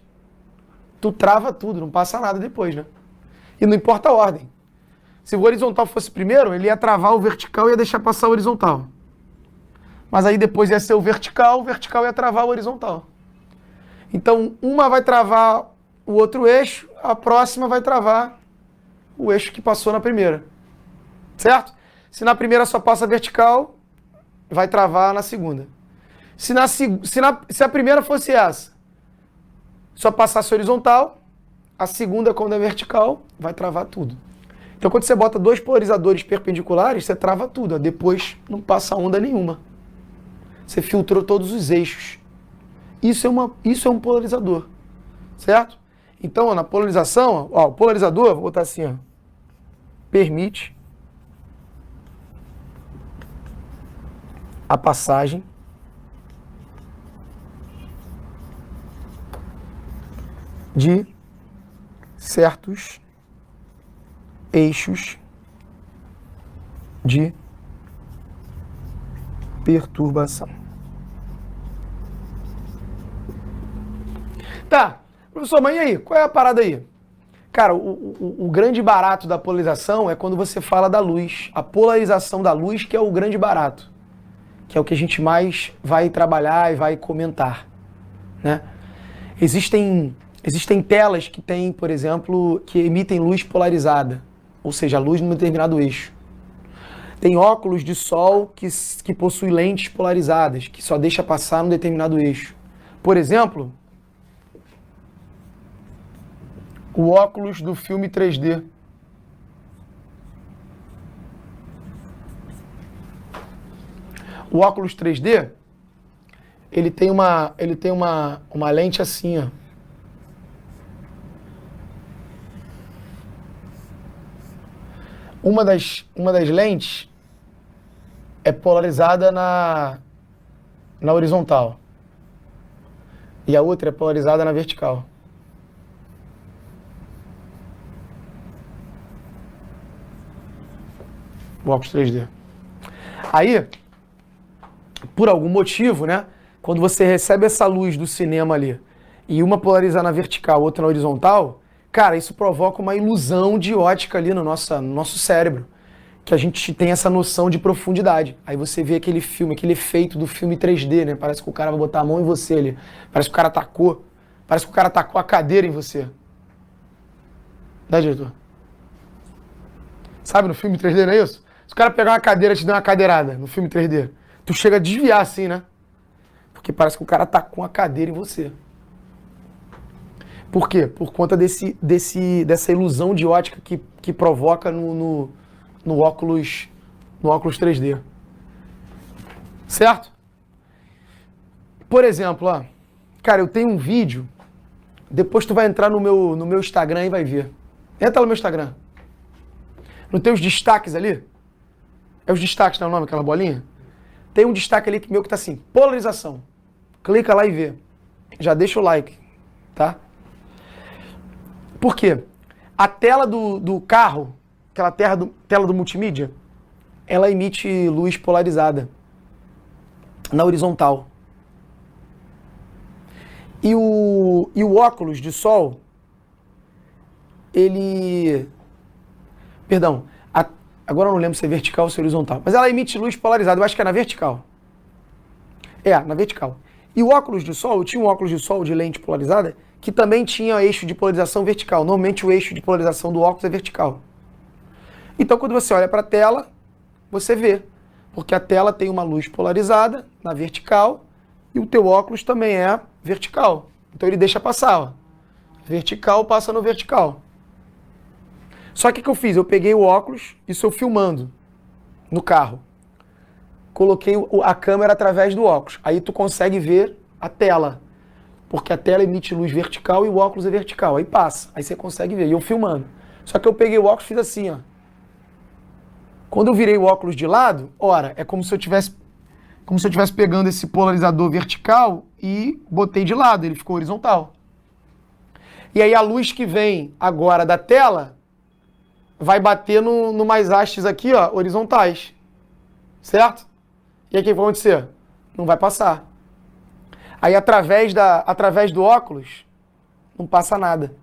tu trava tudo, não passa nada depois, né? E não importa a ordem. Se o horizontal fosse primeiro, ele ia travar o vertical e ia deixar passar o horizontal. Mas aí depois ia ser o vertical ia travar o horizontal. Então, uma vai travar o outro eixo, a próxima vai travar o eixo que passou na primeira. Certo? Se na primeira só passa vertical, vai travar na segunda. Se a primeira fosse essa, só passasse horizontal, a segunda, quando é vertical, vai travar tudo. Então, quando você bota dois polarizadores perpendiculares, você trava tudo. Depois não passa onda nenhuma. Você filtrou todos os eixos. Isso é um polarizador, certo? Então, ó, na polarização, ó, o polarizador, vou botar assim, ó, permite a passagem de certos eixos de perturbação. Tá, professor, mas e aí? Qual é a parada aí? Cara, o grande barato da polarização é quando você fala da luz. A polarização da luz que é o grande barato. Que é o que a gente mais vai trabalhar e vai comentar, né? Existem telas que têm, por exemplo, que emitem luz polarizada. Ou seja, luz num determinado eixo. Tem óculos de sol que possuem lentes polarizadas, que só deixa passar num determinado eixo. Por exemplo... o óculos do filme 3D. O óculos 3D, ele tem uma lente assim, ó. Uma das lentes é polarizada na horizontal. E a outra é polarizada na vertical. O óculos 3D. Aí, por algum motivo, né? Quando você recebe essa luz do cinema ali, e uma polariza na vertical, outra na horizontal, cara, isso provoca uma ilusão de ótica ali no nosso cérebro. Que a gente tem essa noção de profundidade. Aí você vê aquele filme, aquele efeito do filme 3D, né? Parece que o cara vai botar a mão em você ali. Parece que o cara tacou a cadeira em você. Né, diretor? Sabe no filme 3D, não é isso? Se o cara pegar uma cadeira e te dar uma cadeirada no filme 3D, tu chega a desviar assim, né? Porque parece que o cara tá com a cadeira em você. Por quê? Por conta dessa ilusão de ótica que provoca no óculos 3D. Certo? Por exemplo, ó, cara, eu tenho um vídeo, depois tu vai entrar no meu Instagram e vai ver. Entra no meu Instagram. Não tem os destaques ali? É os destaques, não é o nome, aquela bolinha? Tem um destaque ali meu que tá assim, polarização. Clica lá e vê. Já deixa o like, tá? Por quê? A tela do carro, aquela tela do multimídia, ela emite luz polarizada na horizontal. E o óculos de sol, ele... Perdão, agora eu não lembro se é vertical ou se é horizontal, mas ela emite luz polarizada, eu acho que é na vertical. Na vertical. E o óculos de sol, eu tinha um óculos de sol de lente polarizada, que também tinha eixo de polarização vertical. Normalmente o eixo de polarização do óculos é vertical. Então quando você olha para a tela, você vê, porque a tela tem uma luz polarizada na vertical e o teu óculos também é vertical. Então ele deixa passar, ó. Vertical passa no vertical. Só que o que eu fiz? Eu peguei o óculos, isso eu filmando no carro. Coloquei a câmera através do óculos. Aí tu consegue ver a tela. Porque a tela emite luz vertical e o óculos é vertical. Aí passa. Aí você consegue ver. E eu filmando. Só que eu peguei o óculos e fiz assim, ó. Quando eu virei o óculos de lado, ora, é como se eu tivesse pegando esse polarizador vertical e botei de lado. Ele ficou horizontal. E aí a luz que vem agora da tela vai bater no mais hastes aqui, ó, horizontais. Certo? E aí o que vai acontecer? Não vai passar. Aí através do óculos, não passa nada.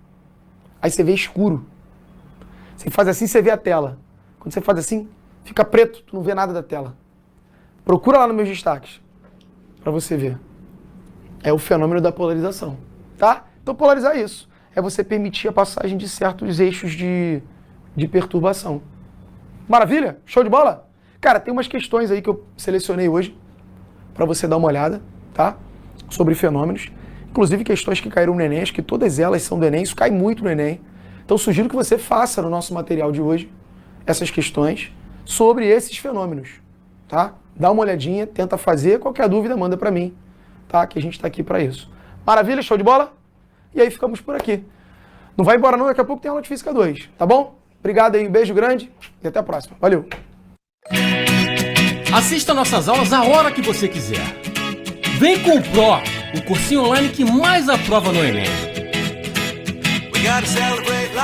Aí você vê escuro. Você faz assim, você vê a tela. Quando você faz assim, fica preto, tu não vê nada da tela. Procura lá nos meus destaques, para você ver. É o fenômeno da polarização, tá? Então polarizar é isso. É você permitir a passagem de certos eixos de perturbação. Maravilha? Show de bola? Cara, tem umas questões aí que eu selecionei hoje para você dar uma olhada, tá? Sobre fenômenos. Inclusive questões que caíram no Enem, acho que todas elas são do Enem, isso cai muito no Enem. Então sugiro que você faça no nosso material de hoje essas questões sobre esses fenômenos, tá? Dá uma olhadinha, tenta fazer, qualquer dúvida manda para mim, tá? Que a gente está aqui para isso. Maravilha? Show de bola? E aí ficamos por aqui. Não vai embora não, daqui a pouco tem aula de Física 2, tá bom? Obrigado aí, um beijo grande e até a próxima. Valeu! Assista nossas aulas a hora que você quiser. Vem com o Pro, o cursinho online que mais aprova no Enem.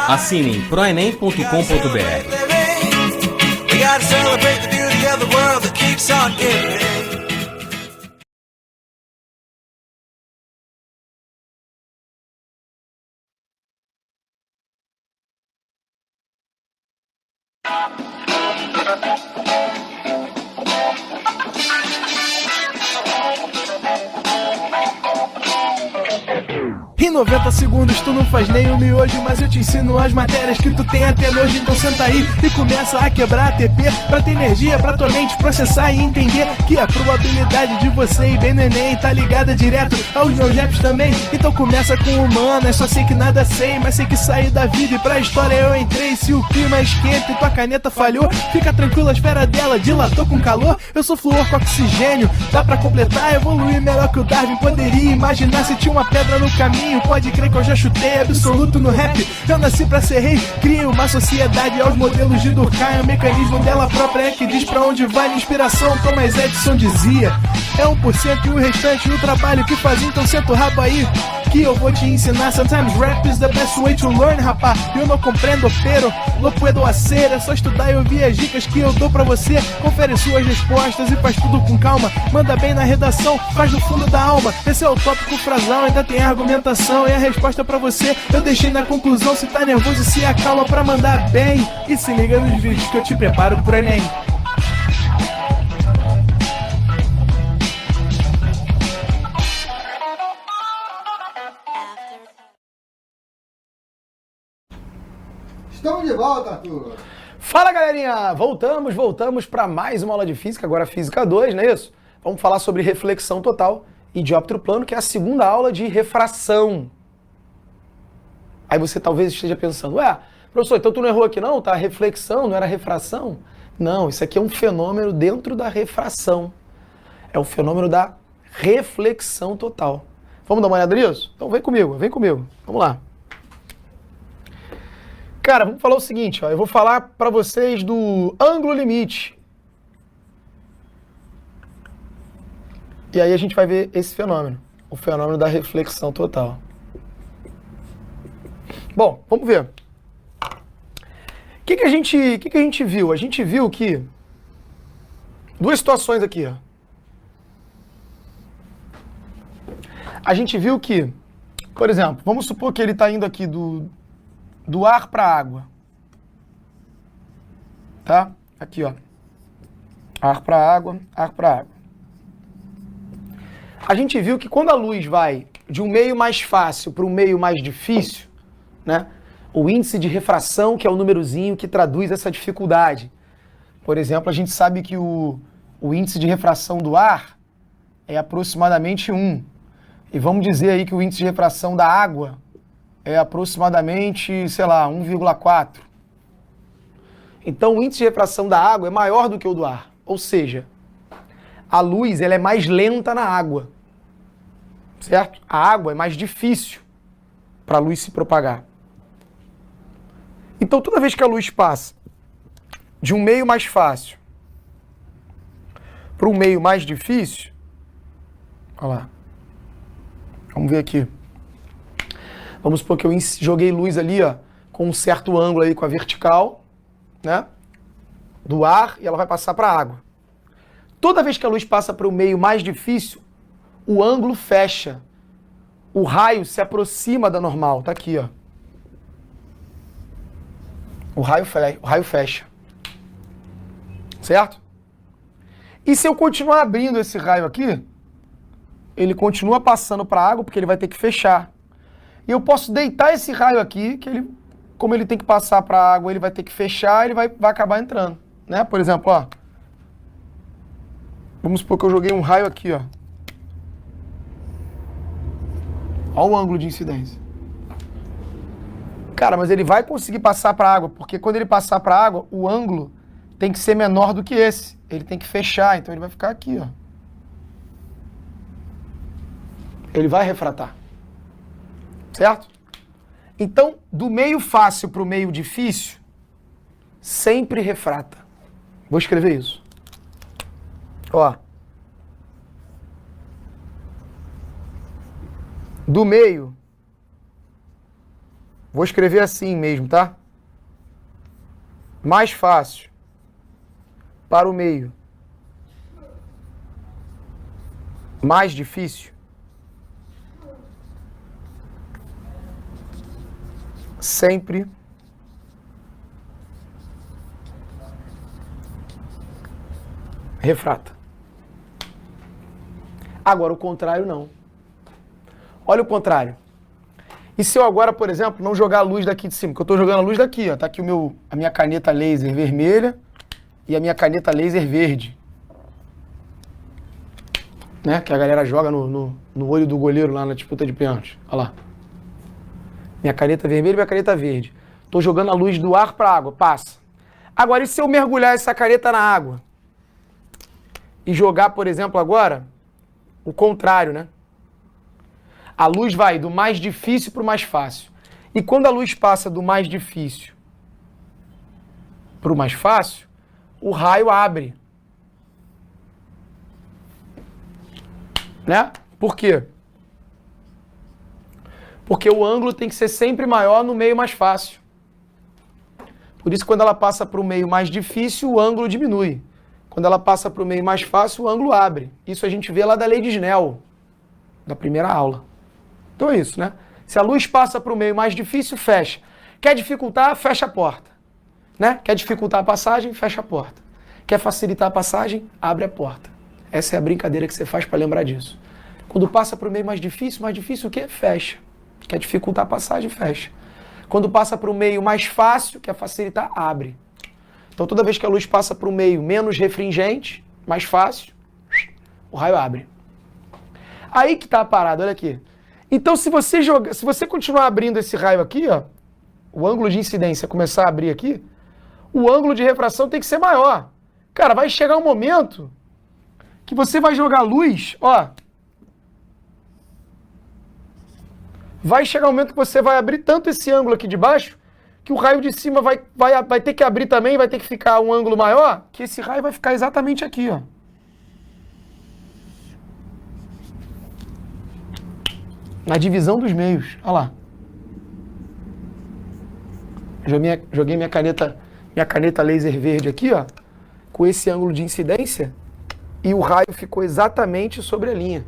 Assine em proenem.com.br. Em 90 segundos tu não faz nem o miojo, mas eu te ensino as matérias que tu tem até hoje. Então senta aí e começa a quebrar a TP pra ter energia pra tua mente processar e entender que a probabilidade de você ir bem no Enem tá ligada direto aos meus raps também. Então começa com humanas, só sei que nada sei, mas sei que saí da vida e pra história eu entrei. Se o clima esquenta e tua caneta falhou, fica tranquilo, a esfera dela dilatou com calor. Eu sou flúor com oxigênio, dá pra completar, evoluir melhor que o Darwin poderia imaginar. Se tinha uma pedra no caminho, pode crer que eu já chutei absoluto no rap. Eu nasci pra ser rei, criei uma sociedade aos modelos de Durkheim. O mecanismo dela própria é que diz pra onde vai minha inspiração. Thomas Edison dizia, é 1% e o restante o trabalho que faz. Então senta o rabo aí que eu vou te ensinar. Sometimes rap is the best way to learn, rapá. Eu não compreendo, pero não puedo hacer. É só estudar e ouvir as dicas que eu dou pra você. Confere suas respostas e faz tudo com calma. Manda bem na redação, faz do fundo da alma. Esse é o tópico frasal, ainda tem argumentação. E a resposta pra você eu deixei na conclusão. Se tá nervoso, se acalma pra mandar bem. E se liga nos vídeos que eu te preparo pro Enem. Estamos de volta, Arthur. Fala, galerinha! Voltamos para mais uma aula de Física, agora Física 2, não é isso? Vamos falar sobre reflexão total e dióptero plano, que é a segunda aula de refração. Aí você talvez esteja pensando, ué, professor, então tu não errou aqui não? Tá reflexão, não era refração? Não, isso aqui é um fenômeno dentro da refração. É o fenômeno da reflexão total. Vamos dar uma olhada nisso? Então vem comigo. Vamos lá. Cara, vamos falar o seguinte, ó, eu vou falar para vocês do ângulo limite. E aí a gente vai ver esse fenômeno, o fenômeno da reflexão total. Bom, vamos ver. O que a gente viu? A gente viu que duas situações aqui, ó. A gente viu que, por exemplo, vamos supor que ele está indo aqui do ar para a água. Tá? Aqui, ó. Ar para água, ar para água. A gente viu que quando a luz vai de um meio mais fácil para um meio mais difícil, né? O índice de refração, que é o númerozinho que traduz essa dificuldade. Por exemplo, a gente sabe que o índice de refração do ar é aproximadamente 1. E vamos dizer aí que o índice de refração da água é aproximadamente, sei lá, 1,4. Então, o índice de refração da água é maior do que o do ar. Ou seja, a luz ela é mais lenta na água. Certo? A água é mais difícil para a luz se propagar. Então, toda vez que a luz passa de um meio mais fácil para um meio mais difícil, olha lá. Vamos ver aqui. Vamos supor que eu joguei luz ali, ó, com um certo ângulo aí com a vertical, né? Do ar, e ela vai passar para a água. Toda vez que a luz passa para o meio mais difícil, o ângulo fecha. O raio se aproxima da normal. Tá aqui, ó. O raio fecha. Certo? E se eu continuar abrindo esse raio aqui, ele continua passando para a água, porque ele vai ter que fechar. E eu posso deitar esse raio aqui, que ele, como ele tem que passar para a água, ele vai ter que fechar, ele vai acabar entrando. Né? Por exemplo, ó. Vamos supor que eu joguei um raio aqui, ó. Olha o ângulo de incidência. Cara, mas ele vai conseguir passar para a água, porque quando ele passar para a água, o ângulo tem que ser menor do que esse. Ele tem que fechar, então ele vai ficar aqui, ó. Ele vai refratar. Certo? Então, do meio fácil para o meio difícil, sempre refrata. Vou escrever isso. Ó. Do meio, vou escrever assim mesmo, tá? Mais fácil para o meio mais difícil, sempre refrata. Agora, o contrário não. Olha o contrário. E se eu agora, por exemplo, não jogar a luz daqui de cima? Porque eu estou jogando a luz daqui, ó. Tá aqui a minha caneta laser vermelha e a minha caneta laser verde. Né? Que a galera joga no olho do goleiro lá na disputa de pênalti. Olha lá. Minha caneta vermelha e minha caneta verde. Estou jogando a luz do ar para a água. Passa. Agora, e se eu mergulhar essa caneta na água? E jogar, por exemplo, agora, o contrário, né? A luz vai do mais difícil para o mais fácil. E quando a luz passa do mais difícil para o mais fácil, o raio abre. Né? Por quê? Porque o ângulo tem que ser sempre maior no meio mais fácil. Por isso, quando ela passa para o meio mais difícil, o ângulo diminui. Quando ela passa para o meio mais fácil, o ângulo abre. Isso a gente vê lá da lei de Snell, da primeira aula. Então é isso, né? Se a luz passa para o meio mais difícil, fecha. Quer dificultar, fecha a porta. Né? Quer dificultar a passagem, fecha a porta. Quer facilitar a passagem, abre a porta. Essa é a brincadeira que você faz para lembrar disso. Quando passa para o meio mais difícil o quê? Fecha. Quer dificultar a passagem, fecha. Quando passa para o meio mais fácil, quer facilitar, abre. Então toda vez que a luz passa para o meio menos refringente, mais fácil, o raio abre. Aí que está a parada, olha aqui. Então se você continuar abrindo esse raio aqui, ó, o ângulo de incidência começar a abrir aqui, o ângulo de refração tem que ser maior. Cara, vai chegar um momento que você vai jogar luz, ó. Vai chegar um momento que você vai abrir tanto esse ângulo aqui de baixo, que o raio de cima vai ter que abrir também, vai ter que ficar um ângulo maior, que esse raio vai ficar exatamente aqui, ó. Na divisão dos meios, olha lá. Joguei minha caneta laser verde aqui, ó, com esse ângulo de incidência, e o raio ficou exatamente sobre a linha.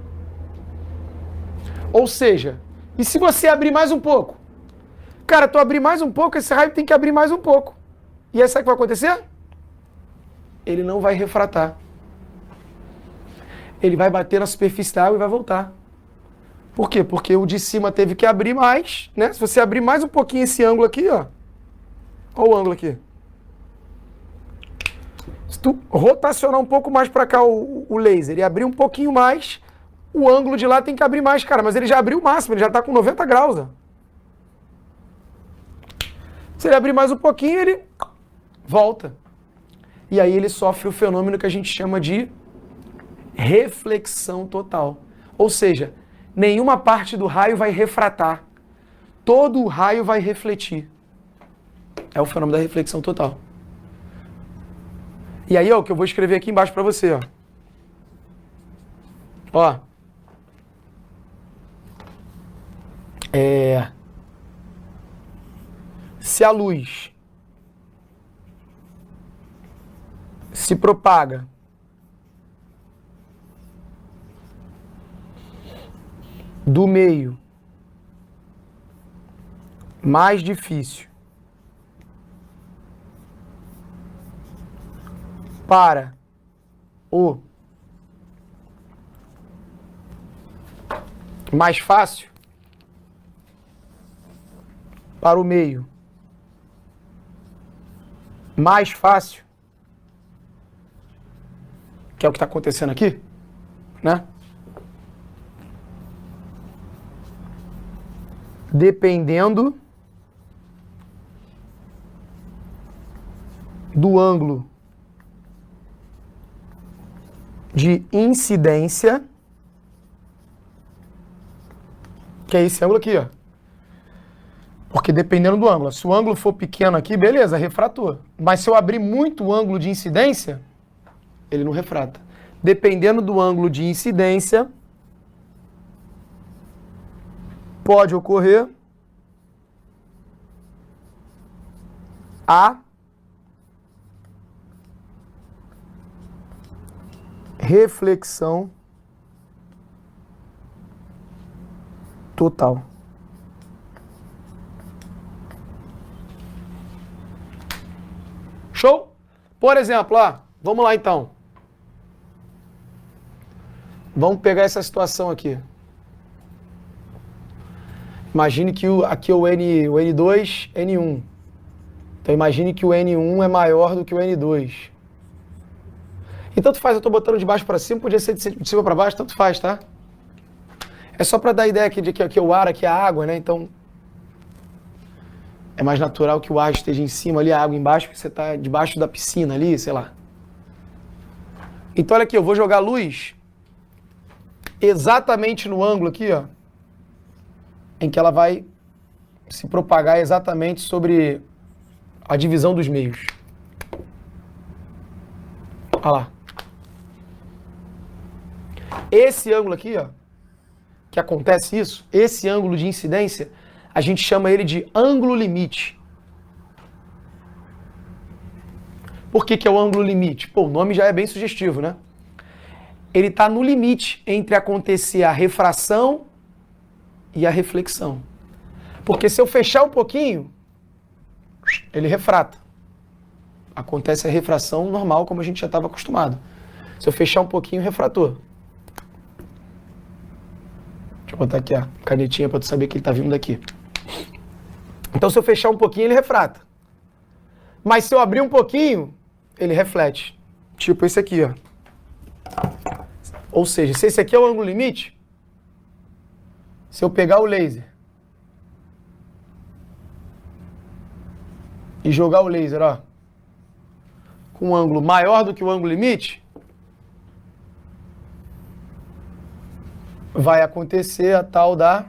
Ou seja, e se você abrir mais um pouco? Cara, tu abrir mais um pouco, esse raio tem que abrir mais um pouco. E aí sabe o que vai acontecer? Ele não vai refratar. Ele vai bater na superfície da água e vai voltar. Por quê? Porque o de cima teve que abrir mais, né? Se você abrir mais um pouquinho esse ângulo aqui, ó. Olha o ângulo aqui. Se tu rotacionar um pouco mais para cá o laser e abrir um pouquinho mais, o ângulo de lá tem que abrir mais, cara. Mas ele já abriu o máximo, ele já está com 90 graus, ó. Se ele abrir mais um pouquinho, ele volta. E aí ele sofre o fenômeno que a gente chama de reflexão total. Ou seja, nenhuma parte do raio vai refratar. Todo o raio vai refletir. É o fenômeno da reflexão total. E aí, ó, o que eu vou escrever aqui embaixo para você, ó. Ó. Se a luz se propaga do meio mais difícil para o mais fácil, para o meio mais fácil, que é o que está acontecendo aqui, né? Dependendo do ângulo de incidência, que é esse ângulo aqui, ó. Porque dependendo do ângulo, se o ângulo for pequeno aqui, beleza, refratou. Mas se eu abrir muito o ângulo de incidência, ele não refrata. Dependendo do ângulo de incidência, pode ocorrer a reflexão total. Show? Por exemplo, ó, vamos lá então. Vamos pegar essa situação aqui. Imagine que aqui é o N2, N1. Então imagine que o N1 é maior do que o N2. E tanto faz, eu estou botando de baixo para cima, podia ser de cima para baixo, tanto faz, tá? É só para dar a ideia aqui de que aqui é o ar, aqui é a água, né? Então é mais natural que o ar esteja em cima ali, a água embaixo, porque você está debaixo da piscina ali, sei lá. Então olha aqui, eu vou jogar luz exatamente no ângulo aqui, ó, em que ela vai se propagar exatamente sobre a divisão dos meios. Olha lá. Esse ângulo aqui, ó, que acontece isso, esse ângulo de incidência, a gente chama ele de ângulo limite. Por que que é o ângulo limite? Pô, o nome já é bem sugestivo, né? Ele está no limite entre acontecer a refração e a reflexão. Porque se eu fechar um pouquinho, ele refrata. Acontece a refração normal, como a gente já estava acostumado. Se eu fechar um pouquinho, refratou. Deixa eu botar aqui a canetinha para tu saber que ele está vindo daqui. Então, se eu fechar um pouquinho, ele refrata. Mas se eu abrir um pouquinho, ele reflete. Tipo esse aqui, ó. Ou seja, se esse aqui é o ângulo limite, se eu pegar o laser e jogar o laser, ó, com um ângulo maior do que o ângulo limite, vai acontecer a tal da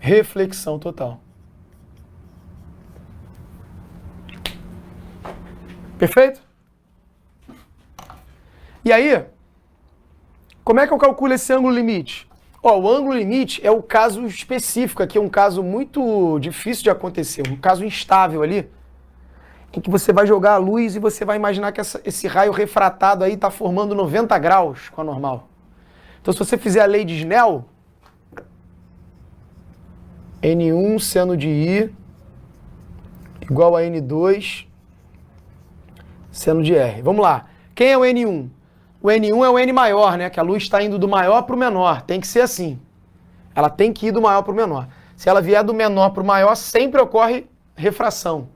reflexão total. Perfeito? E aí, como é que eu calculo esse ângulo limite? Ó, o ângulo limite é o caso específico aqui, é um caso muito difícil de acontecer, um caso instável ali, em que você vai jogar a luz e você vai imaginar que esse raio refratado aí está formando 90 graus com a normal. Então, se você fizer a lei de Snell, N1 seno de I igual a N2 seno de R. Vamos lá. Quem é o N1? O N1 é o N maior, né? Que a luz está indo do maior para o menor. Tem que ser assim. Ela tem que ir do maior para o menor. Se ela vier do menor para o maior, sempre ocorre refração.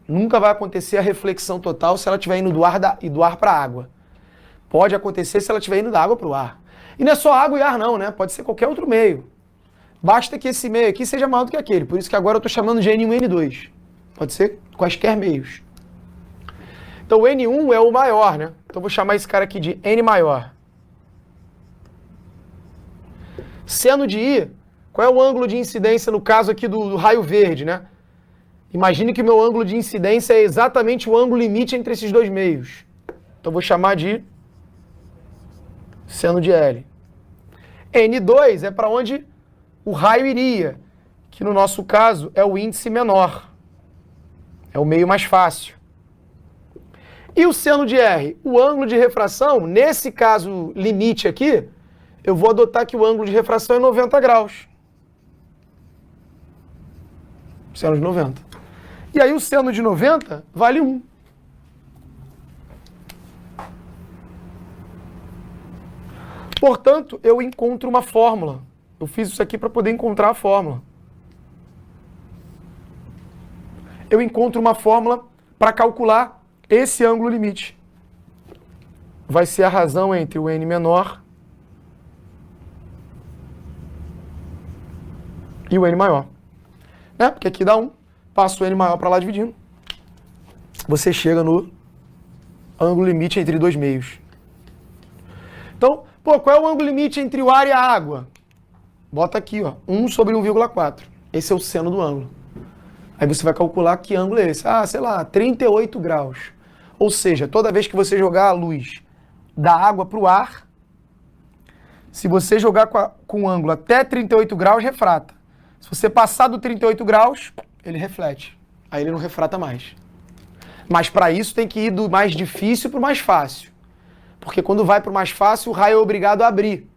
Nunca vai acontecer a reflexão total se ela estiver indo do ar para a água. Pode acontecer se ela estiver indo da água para o ar. E não é só água e ar não, né? Pode ser qualquer outro meio. Basta que esse meio aqui seja maior do que aquele. Por isso que agora eu estou chamando de N1 e N2. Pode ser quaisquer meios. Então o N1 é o maior, né? Então eu vou chamar esse cara aqui de N maior. Seno de I, qual é o ângulo de incidência no caso aqui do raio verde, né? Imagine que o meu ângulo de incidência é exatamente o ângulo limite entre esses dois meios. Então eu vou chamar de seno de L. N2 é para onde o raio iria, que no nosso caso é o índice menor. É o meio mais fácil. E o seno de R? O ângulo de refração, nesse caso limite aqui, eu vou adotar que o ângulo de refração é 90 graus. Seno de 90. E aí o seno de 90 vale 1. Portanto, eu encontro uma fórmula. Eu fiz isso aqui para poder encontrar a fórmula. Eu encontro uma fórmula para calcular esse ângulo limite. Vai ser a razão entre o N menor e o N maior. Né? Porque aqui dá 1, passa o N maior para lá dividindo. Você chega no ângulo limite entre dois meios. Então, qual é o ângulo limite entre o ar e a água? Bota aqui, ó, 1 sobre 1,4. Esse é o seno do ângulo. Aí você vai calcular que ângulo é esse. Ah, sei lá, 38 graus. Ou seja, toda vez que você jogar a luz da água para o ar, se você jogar com um ângulo até 38 graus, refrata. Se você passar do 38 graus, ele reflete. Aí ele não refrata mais. Mas para isso tem que ir do mais difícil para o mais fácil. Porque quando vai para o mais fácil, o raio é obrigado a abrir.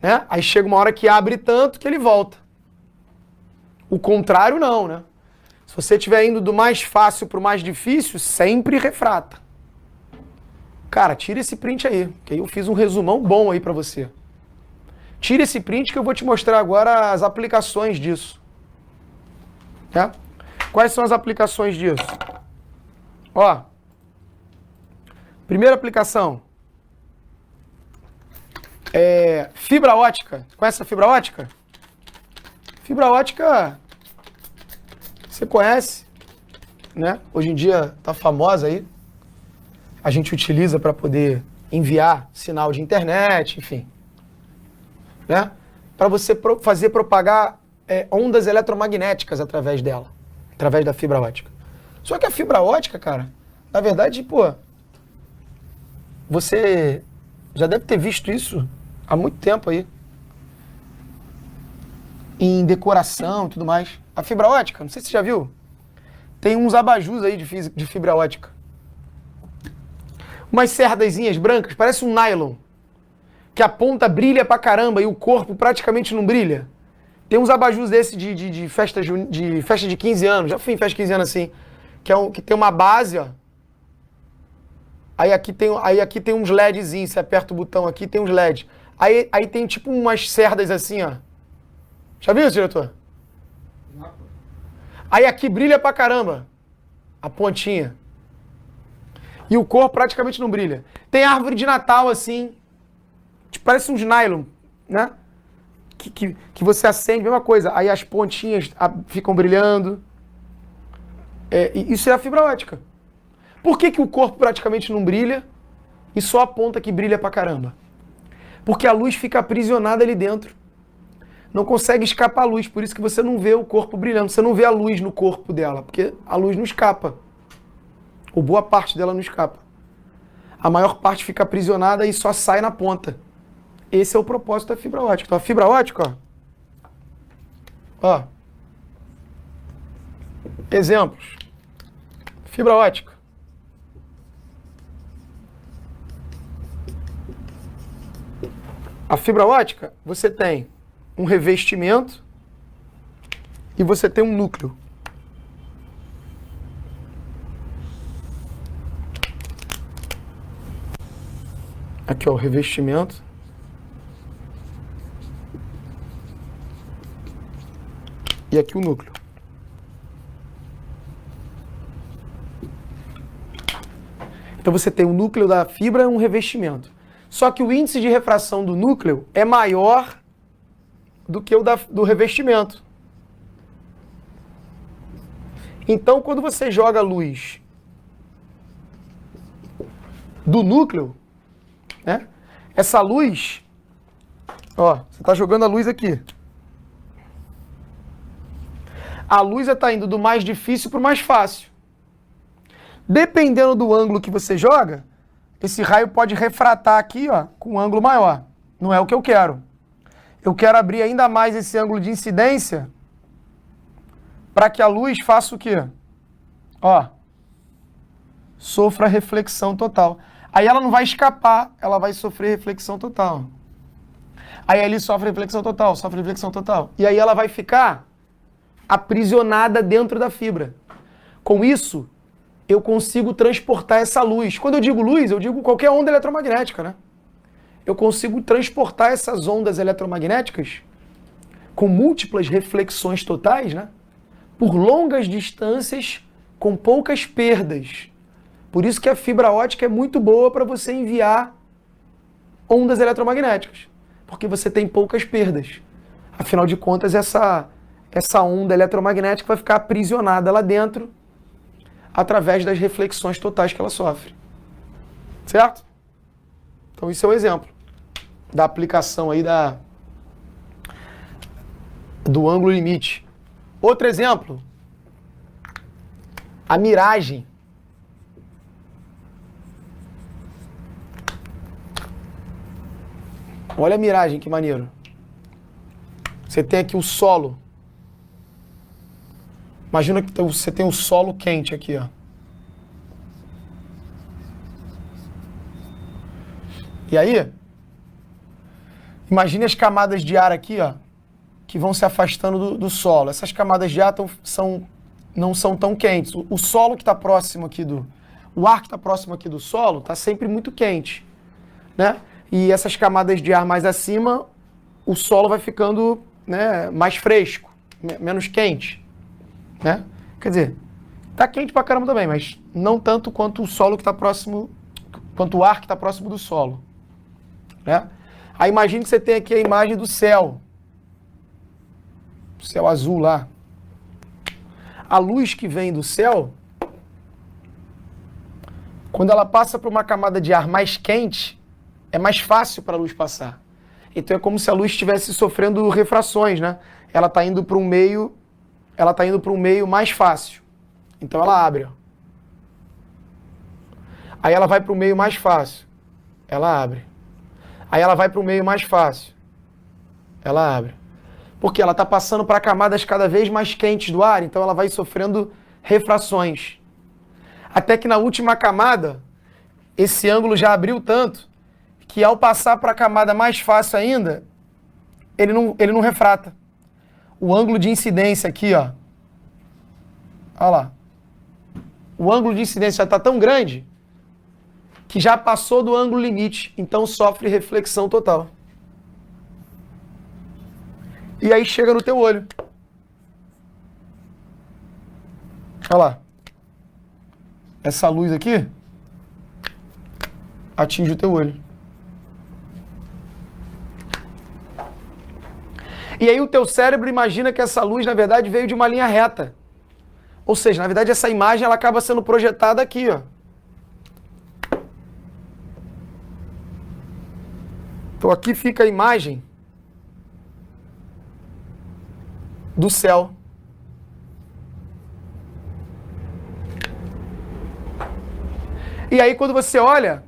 Né? Aí chega uma hora que abre tanto que ele volta. O contrário não, né? Se você estiver indo do mais fácil para o mais difícil, sempre refrata. Cara, tira esse print aí, que aí eu fiz um resumão bom aí para você. Tira esse print que eu vou te mostrar agora as aplicações disso. Né? Quais são as aplicações disso? Ó, primeira aplicação. Fibra ótica. Conhece a fibra ótica? Fibra ótica, você conhece, né? Hoje em dia está famosa aí. A gente utiliza para poder enviar sinal de internet, enfim. Né? Para você fazer propagar ondas eletromagnéticas através dela. Através da fibra ótica. Só que a fibra ótica, cara, na verdade, você já deve ter visto isso há muito tempo aí. Em decoração e tudo mais. A fibra ótica, não sei se você já viu, tem uns abajus aí de fibra ótica. Umas cerdazinhas brancas, parece um nylon, que a ponta brilha pra caramba e o corpo praticamente não brilha. Tem uns abajus desse de festa de 15 anos, já fui em festa de 15 anos assim, que tem uma base, ó. Aí aqui tem uns LEDzinhos, você aperta o botão aqui, tem uns LEDs. Aí tem tipo umas cerdas assim, ó. Já viu, diretor? Aí aqui brilha pra caramba a pontinha. E o corpo praticamente não brilha. Tem árvore de Natal assim, tipo, parece uns nylon, né? Que você acende, mesma coisa. Aí as pontinhas ficam brilhando. Isso é a fibra ótica. Por que o corpo praticamente não brilha e só a ponta que brilha pra caramba? Porque a luz fica aprisionada ali dentro. Não consegue escapar a luz, por isso que você não vê o corpo brilhando. Você não vê a luz no corpo dela, porque a luz não escapa. Ou boa parte dela não escapa. A maior parte fica aprisionada e só sai na ponta. Esse é o propósito da fibra ótica. Então a fibra ótica, ó. Exemplos. Fibra ótica. A fibra ótica, você tem um revestimento e você tem um núcleo. Aqui, ó, o revestimento. E aqui o núcleo. Então você tem o núcleo da fibra e um revestimento. Só que o índice de refração do núcleo é maior do que o do revestimento. Então, quando você joga a luz do núcleo, né? Essa luz, ó, você está jogando a luz aqui. A luz está indo do mais difícil para o mais fácil. Dependendo do ângulo que você joga, esse raio pode refratar aqui, ó, com um ângulo maior. Não é o que eu quero. Eu quero abrir ainda mais esse ângulo de incidência para que a luz faça o quê? Ó, sofra reflexão total. Aí ela não vai escapar, ela vai sofrer reflexão total. Aí ali sofre reflexão total, sofre reflexão total. E aí ela vai ficar aprisionada dentro da fibra. Com isso, eu consigo transportar essa luz. Quando eu digo luz, eu digo qualquer onda eletromagnética, né? Eu consigo transportar essas ondas eletromagnéticas com múltiplas reflexões totais, né? Por longas distâncias, com poucas perdas. Por isso que a fibra ótica é muito boa para você enviar ondas eletromagnéticas, porque você tem poucas perdas. Afinal de contas, essa onda eletromagnética vai ficar aprisionada lá dentro através das reflexões totais que ela sofre. Certo? Então isso é um exemplo da aplicação aí do ângulo limite. Outro exemplo, a miragem. Olha a miragem, que maneiro. Você tem aqui o solo. Imagina que você tem o solo quente aqui, ó. E aí, imagine as camadas de ar aqui, ó, que vão se afastando do solo. Essas camadas de ar não são tão quentes. O solo que está próximo aqui o ar que está próximo aqui do solo está sempre muito quente, né? E essas camadas de ar mais acima, o solo vai ficando, né, mais fresco, menos quente, né? Quer dizer, tá quente pra caramba também, mas não tanto quanto o solo que está próximo, quanto o ar que está próximo do solo, né? Aí imagine que você tem aqui a imagem do céu azul lá. A luz que vem do céu, quando ela passa por uma camada de ar mais quente, é mais fácil para a luz passar. Então é como se a luz estivesse sofrendo refrações, né? Ela está indo para um meio, mais fácil. Então ela abre, ó. Aí ela vai para o meio mais fácil. Ela abre. Aí ela vai para o meio mais fácil. Ela abre. Porque ela está passando para camadas cada vez mais quentes do ar, então ela vai sofrendo refrações. Até que na última camada, esse ângulo já abriu tanto que ao passar para a camada mais fácil ainda, ele não refrata. O ângulo de incidência aqui, ó. Olha lá. O ângulo de incidência já está tão grande que já passou do ângulo limite, então sofre reflexão total. E aí chega no teu olho. Olha lá. Essa luz aqui atinge o teu olho. E aí o teu cérebro imagina que essa luz, na verdade, veio de uma linha reta. Ou seja, na verdade, essa imagem ela acaba sendo projetada aqui, ó. Então aqui fica a imagem do céu. E aí quando você olha,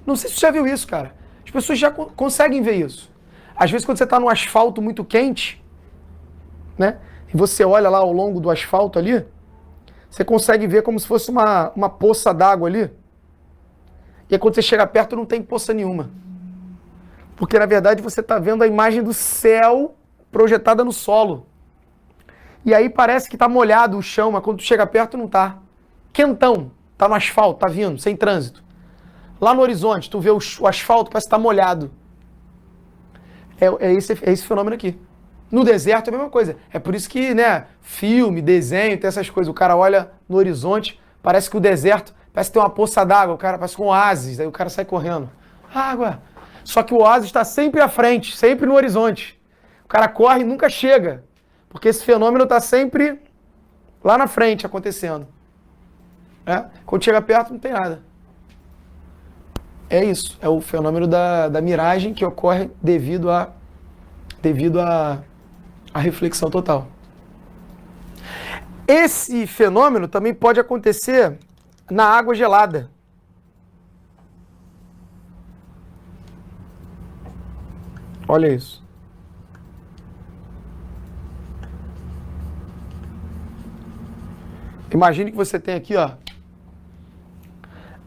não sei se você já viu isso, cara. As pessoas já conseguem ver isso. Às vezes quando você está num asfalto muito quente, né? E você olha lá ao longo do asfalto ali, você consegue ver como se fosse uma poça d'água ali. E aí, quando você chega perto, não tem poça nenhuma. Porque, na verdade, você está vendo a imagem do céu projetada no solo. E aí parece que está molhado o chão, mas quando tu chega perto, não está. Quentão, está no asfalto, está vindo, sem trânsito. Lá no horizonte, tu vê o asfalto, parece que está molhado. É esse fenômeno aqui. No deserto é a mesma coisa. É por isso que, né, filme, desenho, tem essas coisas. O cara olha no horizonte, parece que o deserto, parece que tem uma poça d'água, o cara parece com um oásis, aí o cara sai correndo. Água. Só que o oásis está sempre à frente, sempre no horizonte. O cara corre e nunca chega, porque esse fenômeno está sempre lá na frente acontecendo. Quando chega perto, não tem nada. É isso, é o fenômeno da miragem que ocorre devido à reflexão total. Esse fenômeno também pode acontecer na água gelada. Olha isso. Imagine que você tem aqui, ó,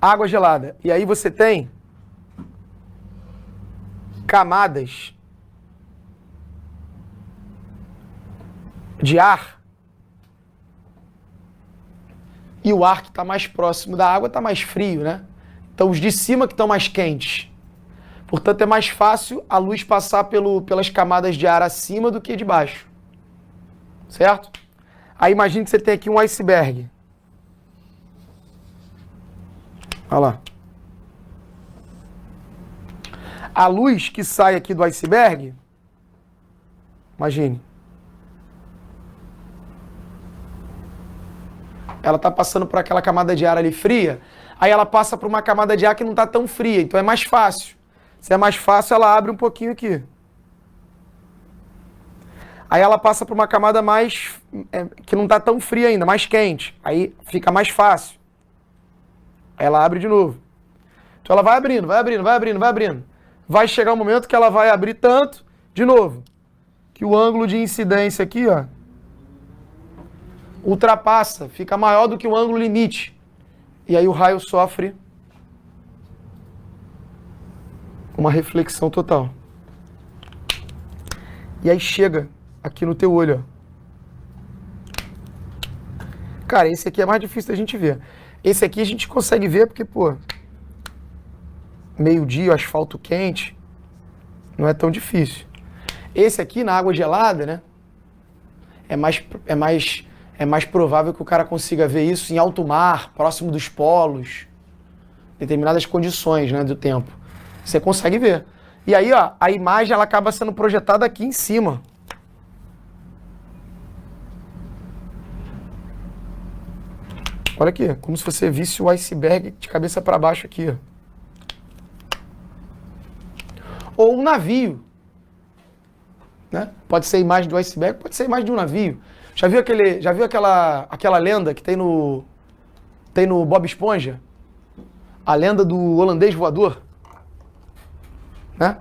água gelada. E aí você tem camadas de ar. E o ar que está mais próximo da água está mais frio, né? Então os de cima que estão mais quentes. Portanto, é mais fácil a luz passar pelas camadas de ar acima do que de baixo. Certo? Aí imagine que você tem aqui um iceberg. Olha lá. A luz que sai aqui do iceberg, imagine. Ela está passando por aquela camada de ar ali fria, aí ela passa por uma camada de ar que não está tão fria, então é mais fácil. Se é mais fácil, ela abre um pouquinho aqui. Aí ela passa por uma camada mais que não está tão fria ainda, mais quente. Aí fica mais fácil. Aí ela abre de novo. Então ela vai abrindo, vai abrindo, vai abrindo, vai abrindo. Vai chegar um momento que ela vai abrir tanto, de novo, que o ângulo de incidência aqui, ó, ultrapassa, fica maior do que o ângulo limite. E aí o raio sofre uma reflexão total. E aí chega aqui no teu olho, ó. Cara, esse aqui é mais difícil da gente ver. Esse aqui a gente consegue ver porque, pô, meio-dia, asfalto quente, não é tão difícil. Esse aqui, na água gelada, né, é mais provável que o cara consiga ver isso em alto mar, próximo dos polos, determinadas condições, né, do tempo. Você consegue ver. E aí, ó, a imagem ela acaba sendo projetada aqui em cima. Olha aqui, como se você visse o iceberg de cabeça para baixo aqui, ó. Ou um navio, né? Pode ser a imagem do iceberg, pode ser a imagem de um navio. Já viu aquela lenda que tem no Bob Esponja? A lenda do holandês voador, né?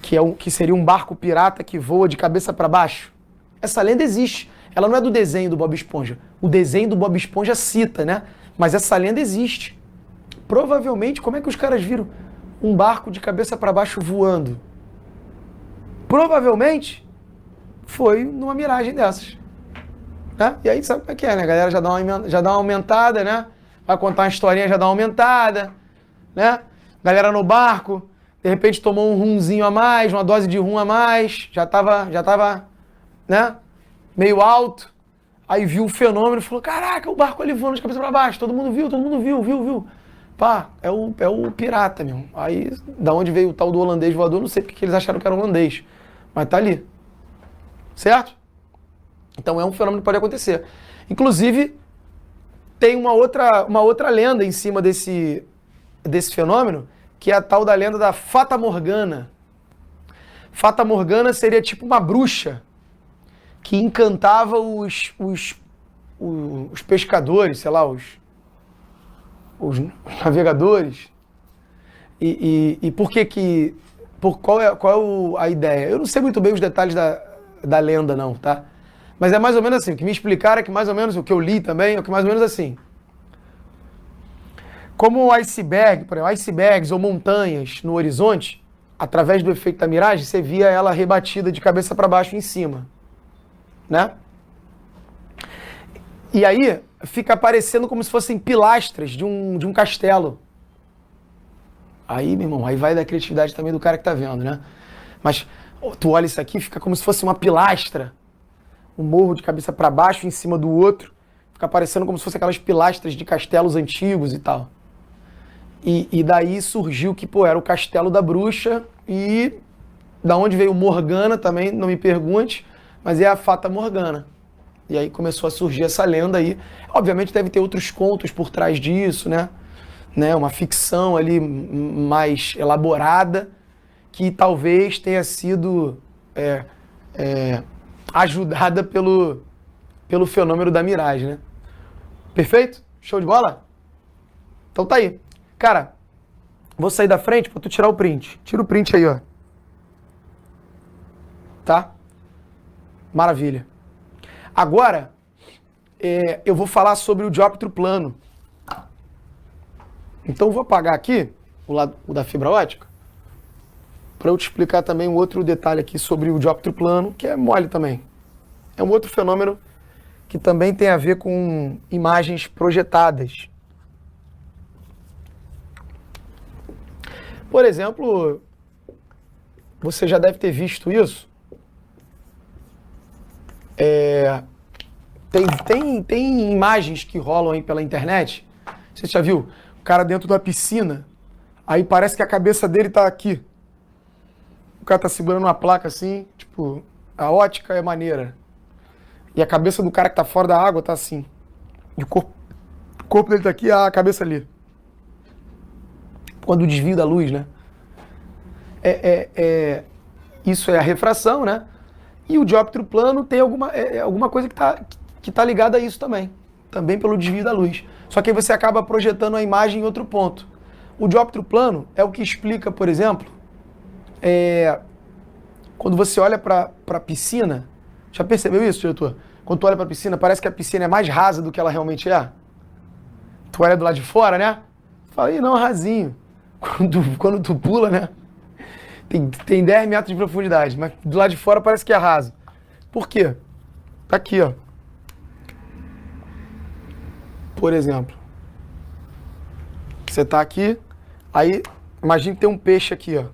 Que seria um barco pirata que voa de cabeça para baixo. Essa lenda existe. Ela não é do desenho do Bob Esponja. O desenho do Bob Esponja cita, né? Mas essa lenda existe. Provavelmente, como é que os caras viram um barco de cabeça para baixo voando? Provavelmente foi numa miragem dessas. Né? E aí sabe como é que é, né? A galera já dá uma aumentada, né? Vai contar uma historinha, já dá uma aumentada, né? Galera no barco, de repente tomou um rumzinho a mais, uma dose de rum a mais, já tava, né? Meio alto, aí viu o fenômeno e falou, caraca, o barco ali voando de cabeça para baixo, todo mundo viu. Pá, é o pirata mesmo. Aí, da onde veio o tal do holandês voador, não sei porque eles acharam que era holandês, mas tá ali. Certo? Então é um fenômeno que pode acontecer. Inclusive, tem uma outra lenda em cima desse fenômeno, que é a tal da lenda da Fata Morgana. Fata Morgana seria tipo uma bruxa que encantava os pescadores, sei lá, os navegadores. E por que qual é a ideia? Eu não sei muito bem os detalhes da lenda não, tá? Mas é mais ou menos assim, o que me explicaram é que mais ou menos, o que eu li também, é que mais ou menos assim. Como o iceberg, por exemplo, icebergs ou montanhas no horizonte, através do efeito da miragem, você via ela rebatida de cabeça para baixo em cima, né? E aí fica aparecendo como se fossem pilastras de um castelo. Aí, meu irmão, aí vai da criatividade também do cara que tá vendo, né? Mas tu olha isso aqui, fica como se fosse uma pilastra, um morro de cabeça para baixo em cima do outro, fica aparecendo como se fosse aquelas pilastras de castelos antigos e tal. E daí surgiu que, pô, era o castelo da bruxa e da onde veio Morgana também, não me pergunte, mas é a Fata Morgana. E aí começou a surgir essa lenda aí. Obviamente deve ter outros contos por trás disso, né? Uma ficção ali mais elaborada, que talvez tenha sido ajudada pelo fenômeno da miragem, né? Perfeito? Show de bola? Então tá aí. Cara, vou sair da frente pra tu tirar o print. Tira o print aí, ó. Tá? Maravilha. Agora, eu vou falar sobre o dióptro plano. Então eu vou apagar aqui o da fibra ótica, para eu te explicar também um outro detalhe aqui sobre o dióptro plano, que é mole também. É um outro fenômeno que também tem a ver com imagens projetadas. Por exemplo, você já deve ter visto isso. Tem imagens que rolam aí pela internet. Você já viu? O cara dentro da piscina, aí parece que a cabeça dele tá aqui. O cara tá segurando uma placa assim, tipo, a ótica é maneira. E a cabeça do cara que tá fora da água tá assim. E o corpo dele tá aqui, a cabeça ali. Quando o desvio da luz, né? Isso é a refração, né? E o dióptro plano tem alguma coisa que tá ligada a isso também. Também pelo desvio da luz. Só que aí você acaba projetando a imagem em outro ponto. O dióptro plano é o que explica, por exemplo, quando você olha para a piscina. Já percebeu isso, diretor? Quando tu olha para a piscina, parece que a piscina é mais rasa do que ela realmente é. Tu olha do lado de fora, né? Fala, ih, não, rasinho. Quando tu pula, né? Tem 10 metros de profundidade, mas do lado de fora parece que é raso. Por quê? Tá aqui, ó. Por exemplo. Você tá aqui, aí imagina que tem um peixe aqui, ó.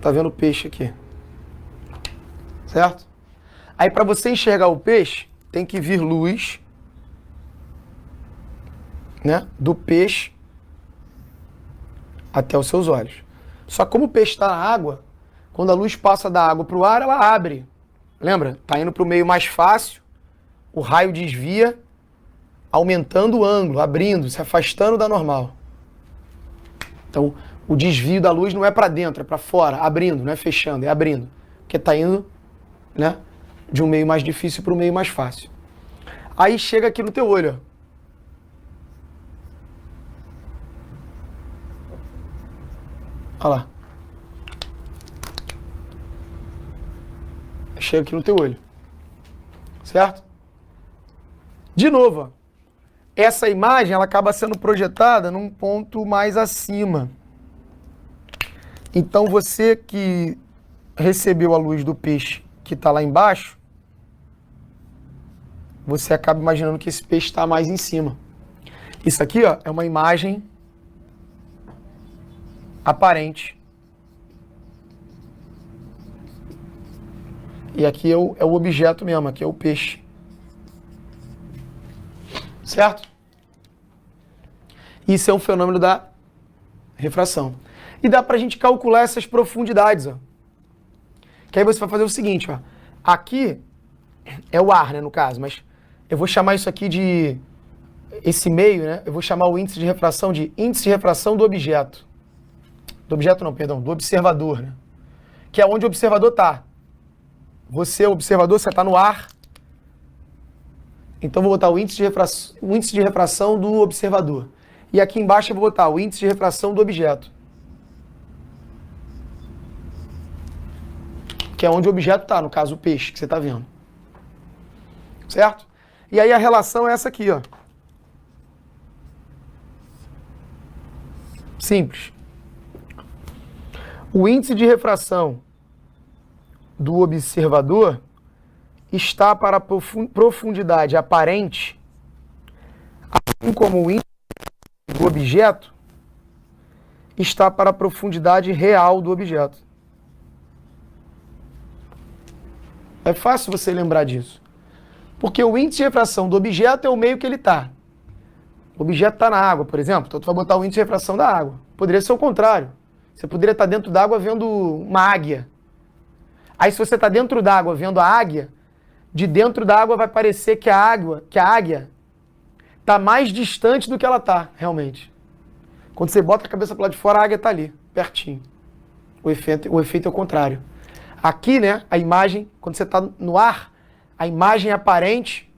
Tá vendo o peixe aqui? Certo? Aí para você enxergar o peixe, tem que vir luz, né, do peixe até os seus olhos. Só que como o peixe está na água, quando a luz passa da água para o ar, ela abre. Lembra? Tá indo para o meio mais fácil, o raio desvia, aumentando o ângulo, abrindo, se afastando da normal. Então, o desvio da luz não é para dentro, é para fora, abrindo, não é fechando, é abrindo. Porque está indo, né, de um meio mais difícil para um meio mais fácil. Aí chega aqui no teu olho, ó. Olha lá. Chega aqui no teu olho. Certo? De novo, ó. Essa imagem ela acaba sendo projetada num ponto mais acima. Então você que recebeu a luz do peixe que está lá embaixo, você acaba imaginando que esse peixe está mais em cima. Isso aqui, ó, é uma imagem aparente. E aqui é o objeto mesmo, aqui é o peixe. Certo? Isso é um fenômeno da refração. E dá pra gente calcular essas profundidades, ó. Que aí você vai fazer o seguinte, ó. Aqui é o ar, né, no caso, mas eu vou chamar isso aqui de... Esse meio, né, eu vou chamar o índice de refração de índice de refração do objeto. Do objeto não, perdão, do observador, né? Que é onde o observador está. Você, observador, você está no ar. Então, eu vou botar o índice de refração do observador. E aqui embaixo eu vou botar o índice de refração do objeto. Ok? que é onde o objeto está, no caso o peixe que você está vendo. Certo? E aí a relação é essa aqui, ó. Simples. O índice de refração do observador está para a profundidade aparente, assim como o índice do objeto está para a profundidade real do objeto. É fácil você lembrar disso. Porque o índice de refração do objeto é o meio que ele está. O objeto está na água, por exemplo. Então tu vai botar o índice de refração da água. Poderia ser o contrário. Você poderia estar dentro d'água vendo uma águia. Aí se você está dentro d'água vendo a águia, de dentro d'água vai parecer que a águia está mais distante do que ela está, realmente. Quando você bota a cabeça para lá de fora, a águia está ali, pertinho. O efeito é o contrário. Aqui, né, a imagem, quando você está no ar, a imagem aparente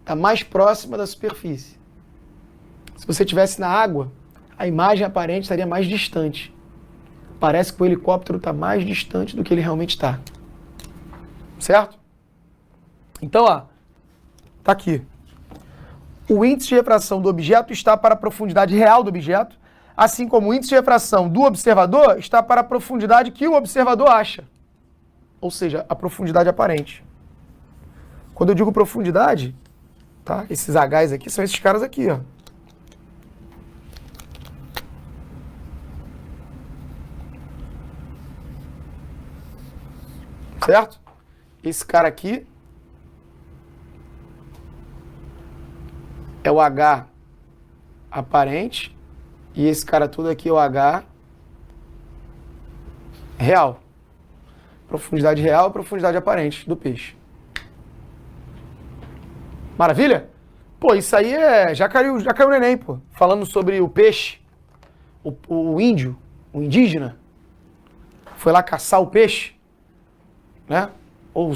está mais próxima da superfície. Se você estivesse na água, a imagem aparente estaria mais distante. Parece que o helicóptero está mais distante do que ele realmente está. Certo? Então, ó, tá aqui. O índice de refração do objeto está para a profundidade real do objeto, assim como o índice de refração do observador está para a profundidade que o observador acha. Ou seja, a profundidade aparente. Quando eu digo profundidade, tá? Esses Hs aqui são esses caras aqui, ó. Certo? Esse cara aqui é o H aparente e esse cara tudo aqui é o H real. Profundidade real e profundidade aparente do peixe. Maravilha? Pô, isso aí já caiu no Enem, pô. Falando sobre o peixe, o índio, o indígena, foi lá caçar o peixe, né? Ou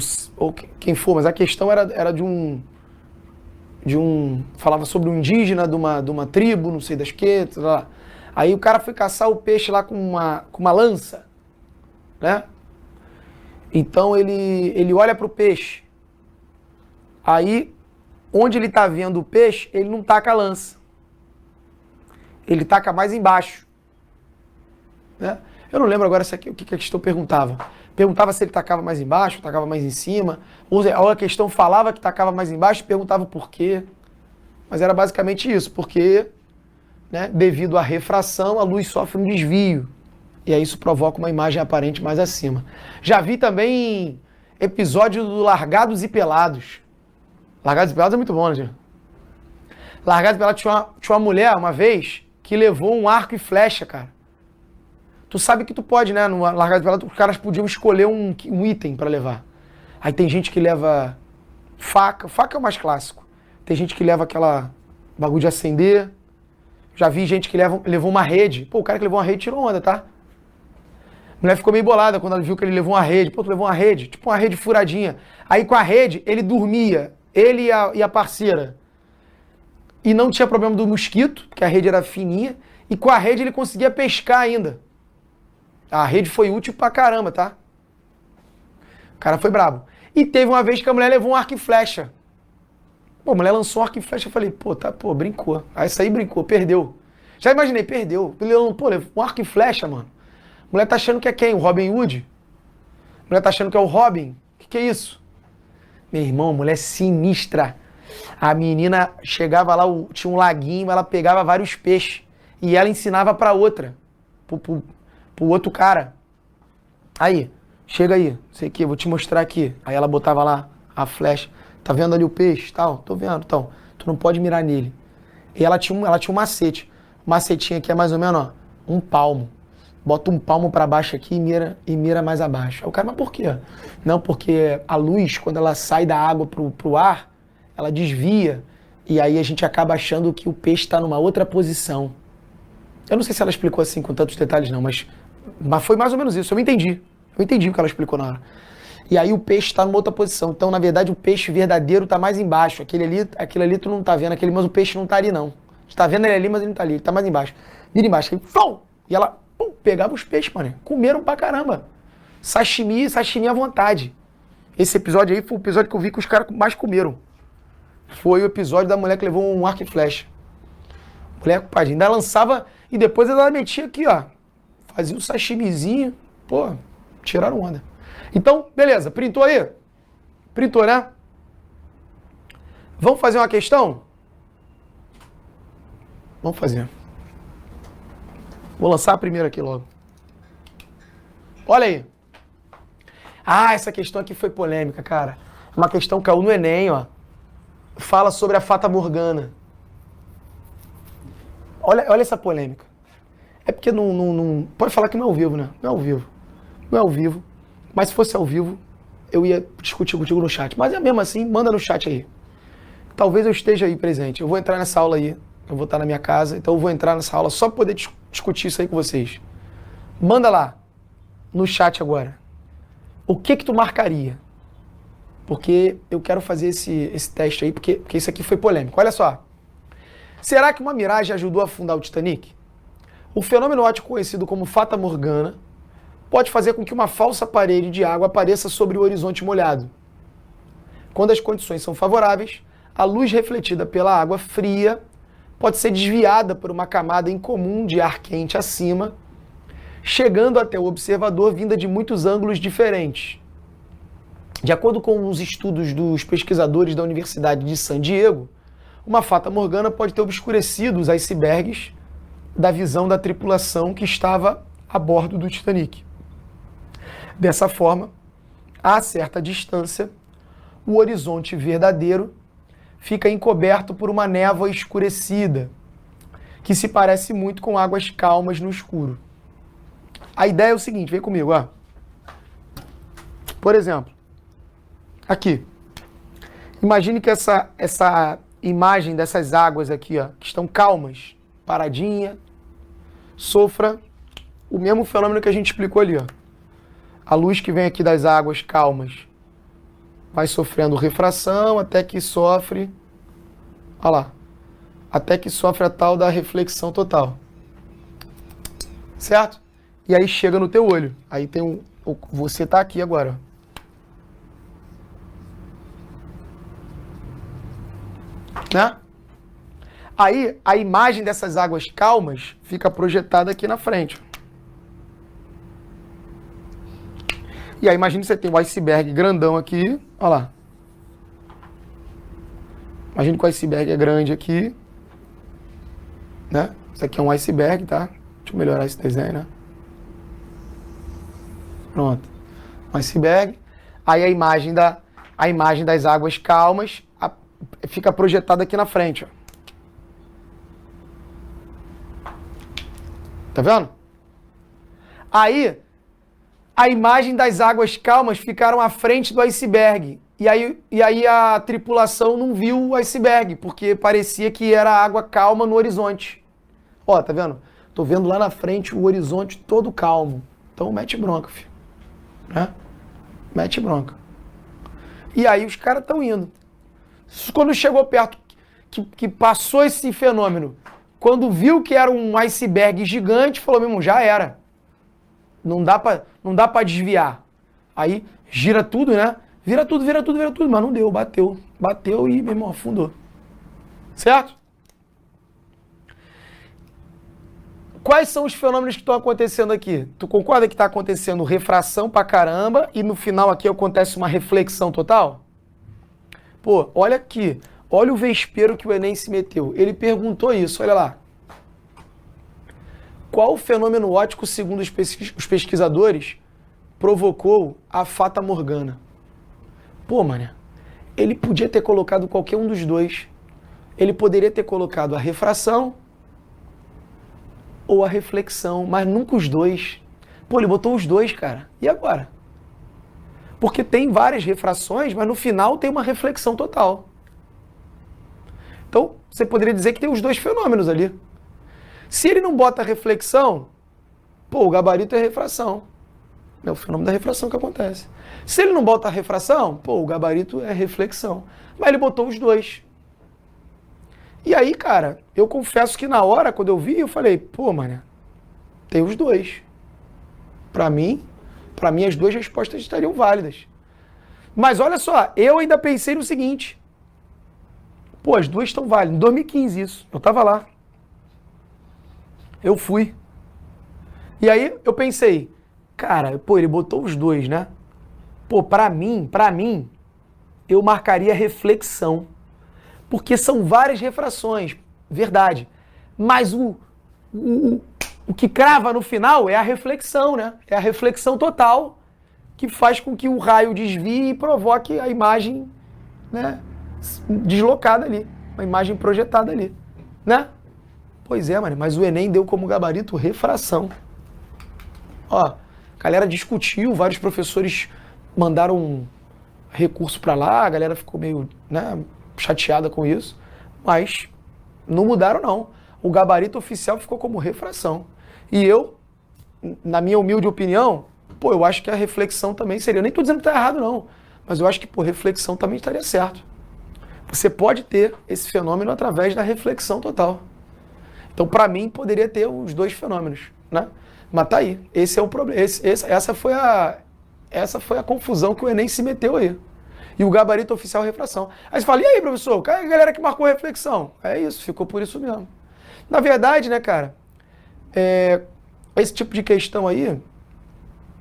quem for, mas a questão era de um falava sobre um indígena de uma tribo, não sei das que, lá. Aí o cara foi caçar o peixe lá com uma lança, né? Então ele olha para o peixe. Aí, onde ele está vendo o peixe, ele não taca a lança. Ele taca mais embaixo, né? Eu não lembro agora o que a questão perguntava. Perguntava se ele tacava mais embaixo, tacava mais em cima. Ou a questão falava que tacava mais embaixo e perguntava o porquê. Mas era basicamente isso, porque, né, devido à refração, a luz sofre um desvio. E aí isso provoca uma imagem aparente mais acima. Já vi também episódio do Largados e Pelados. Largados e Pelados é muito bom, né, gente? Largados e Pelados tinha uma mulher, uma vez, que levou um arco e flecha, cara. Tu sabe que tu pode, né? No Largados e Pelados, os caras podiam escolher um item pra levar. Aí tem gente que leva faca. Faca é o mais clássico. Tem gente que leva aquela bagulho de acender. Já vi gente que levou uma rede. Pô, o cara que levou uma rede tirou onda, tá? A mulher ficou meio bolada quando ela viu que ele levou uma rede. Pô, tu levou uma rede? Tipo uma rede furadinha. Aí com a rede, ele dormia. Ele e a parceira. E não tinha problema do mosquito, porque a rede era fininha. E com a rede ele conseguia pescar ainda. A rede foi útil pra caramba, tá? O cara foi brabo. E teve uma vez que a mulher levou um arco e flecha. Pô, a mulher lançou um arco e flecha. Eu falei, pô, brincou. Aí essa aí brincou, perdeu. Já imaginei, perdeu. Pô, levou um arco e flecha, mano. A mulher tá achando que é quem? O Robin Hood? A mulher tá achando que é o Robin? O que é isso? Meu irmão, mulher sinistra. A menina chegava lá, tinha um laguinho, ela pegava vários peixes. E ela ensinava pra outra. Pro outro cara. Aí, chega aí, sei que, vou te mostrar aqui. Aí ela botava lá a flecha. Tá vendo ali o peixe? Tal, tô vendo, então. Tu não pode mirar nele. E ela tinha um macete. O macetinho aqui é mais ou menos, ó, um palmo. Bota um palmo pra baixo aqui e mira mais abaixo. Aí o cara, mas por quê? Não, porque a luz, quando ela sai da água pro ar, ela desvia. E aí a gente acaba achando que o peixe tá numa outra posição. Eu não sei se ela explicou assim com tantos detalhes não, mas foi mais ou menos isso. Eu entendi o que ela explicou na hora. E aí o peixe está numa outra posição. Então, na verdade, o peixe verdadeiro está mais embaixo. Aquele ali tu não tá vendo, mas o peixe não tá ali, não. Tu tá vendo ele ali, mas ele não tá ali. Ele tá mais embaixo. Vira embaixo. Aí, e ela pegava os peixes, mano. Comeram pra caramba. Sashimi à vontade. Esse episódio aí foi o episódio que eu vi que os caras mais comeram. Foi o episódio da mulher que levou um arco e flecha. Mulher, compadre, ainda lançava e depois ela metia aqui, ó. Fazia um sashimizinho. Pô, tiraram onda. Então, beleza. Printou aí? Printou, né? Vamos fazer uma questão? Vamos fazer. Vou lançar a primeira aqui logo. Olha aí. Ah, essa questão aqui foi polêmica, cara. Uma questão que caiu no Enem, ó. Fala sobre a Fata Morgana. Olha essa polêmica. É porque não... Pode falar que não é ao vivo, né? Não é ao vivo. Não é ao vivo. Mas se fosse ao vivo, eu ia discutir contigo no chat. Mas é mesmo assim, manda no chat aí. Talvez eu esteja aí presente. Eu vou entrar nessa aula aí. Eu vou estar na minha casa. Então eu vou entrar nessa aula só para poder discutir isso aí com vocês. Manda lá. No chat agora. O que tu marcaria? Porque eu quero fazer esse teste aí, porque isso aqui foi polêmico. Olha só. Será que uma miragem ajudou a afundar o Titanic? O fenômeno óptico conhecido como Fata Morgana pode fazer com que uma falsa parede de água apareça sobre o horizonte molhado. Quando as condições são favoráveis, a luz refletida pela água fria pode ser desviada por uma camada incomum de ar quente acima, chegando até o observador vinda de muitos ângulos diferentes. De acordo com os estudos dos pesquisadores da Universidade de San Diego, uma Fata Morgana pode ter obscurecido os icebergs da visão da tripulação que estava a bordo do Titanic. Dessa forma, a certa distância, o horizonte verdadeiro fica encoberto por uma névoa escurecida, que se parece muito com águas calmas no escuro. A ideia é o seguinte, vem comigo, ó. Por exemplo, aqui. Imagine que essa imagem dessas águas aqui, ó, que estão calmas, paradinha, sofra o mesmo fenômeno que a gente explicou ali, ó. A luz que vem aqui das águas calmas vai sofrendo refração até que sofre, olha lá, até que sofre a tal da reflexão total. Certo? E aí chega no teu olho. Aí tem você tá aqui agora. Né? Aí a imagem dessas águas calmas fica projetada aqui na frente. E aí imagina que você tem um iceberg grandão aqui, olha lá. Imagina que o iceberg é grande aqui, né? Isso aqui é um iceberg, tá? Deixa eu melhorar esse desenho, né? Pronto. Um iceberg. Aí a imagem das águas calmas fica projetada aqui na frente, ó. Tá vendo? Aí a imagem das águas calmas ficaram à frente do iceberg. E aí a tripulação não viu o iceberg, porque parecia que era água calma no horizonte. Ó, tá vendo? Tô vendo lá na frente o horizonte todo calmo. Então mete bronca, filho. Né? Mete bronca. E aí os caras estão indo. Quando chegou perto, que passou esse fenômeno, quando viu que era um iceberg gigante, falou mesmo, já era. Não dá pra desviar. Aí gira tudo, né? Vira tudo, mas não deu, bateu. Bateu e, meu irmão, afundou. Certo? Quais são os fenômenos que estão acontecendo aqui? Tu concorda que está acontecendo refração pra caramba e no final aqui acontece uma reflexão total? Pô, olha aqui. Olha o vespeiro que o Enem se meteu. Ele perguntou isso, olha lá. Qual o fenômeno óptico, segundo os pesquisadores, provocou a Fata Morgana? Pô, mano, ele podia ter colocado qualquer um dos dois. Ele poderia ter colocado a refração ou a reflexão, mas nunca os dois. Pô, ele botou os dois, cara. E agora? Porque tem várias refrações, mas no final tem uma reflexão total. Então, você poderia dizer que tem os dois fenômenos ali. Se ele não bota a reflexão, pô, o gabarito é refração. É o fenômeno da refração que acontece. Se ele não bota a refração, pô, o gabarito é reflexão. Mas ele botou os dois. E aí, cara, eu confesso que na hora, quando eu vi, eu falei, pô, mano, tem os dois. Pra mim, Para mim, as duas respostas estariam válidas. Mas olha só, eu ainda pensei no seguinte. Pô, as duas estão válidas. Em 2015 isso. Eu tava lá. Eu fui. E aí eu pensei, cara, pô, ele botou os dois, né? Pô, pra mim, eu marcaria reflexão. Porque são várias refrações, verdade. Mas o que crava no final é a reflexão, né? É a reflexão total que faz com que o raio desvie e provoque a imagem, né, deslocada ali, uma imagem projetada ali, né? Pois é, mano, mas o Enem deu como gabarito refração. Ó, a galera discutiu, vários professores mandaram um recurso pra lá, a galera ficou meio, né, chateada com isso, mas não mudaram não. O gabarito oficial ficou como refração. E eu, na minha humilde opinião, pô, eu acho que a reflexão também seria, eu nem tô dizendo que tá errado não, mas eu acho que, pô, reflexão também estaria certo. Você pode ter esse fenômeno através da reflexão total. Então, para mim, poderia ter os dois fenômenos, né? Mas tá aí. Esse é o problema. Essa foi a confusão que o Enem se meteu aí. E o gabarito oficial é refração. Aí você fala, e aí, professor? Cadê a galera que marcou reflexão? É isso, ficou por isso mesmo. Na verdade, né, cara, esse tipo de questão aí,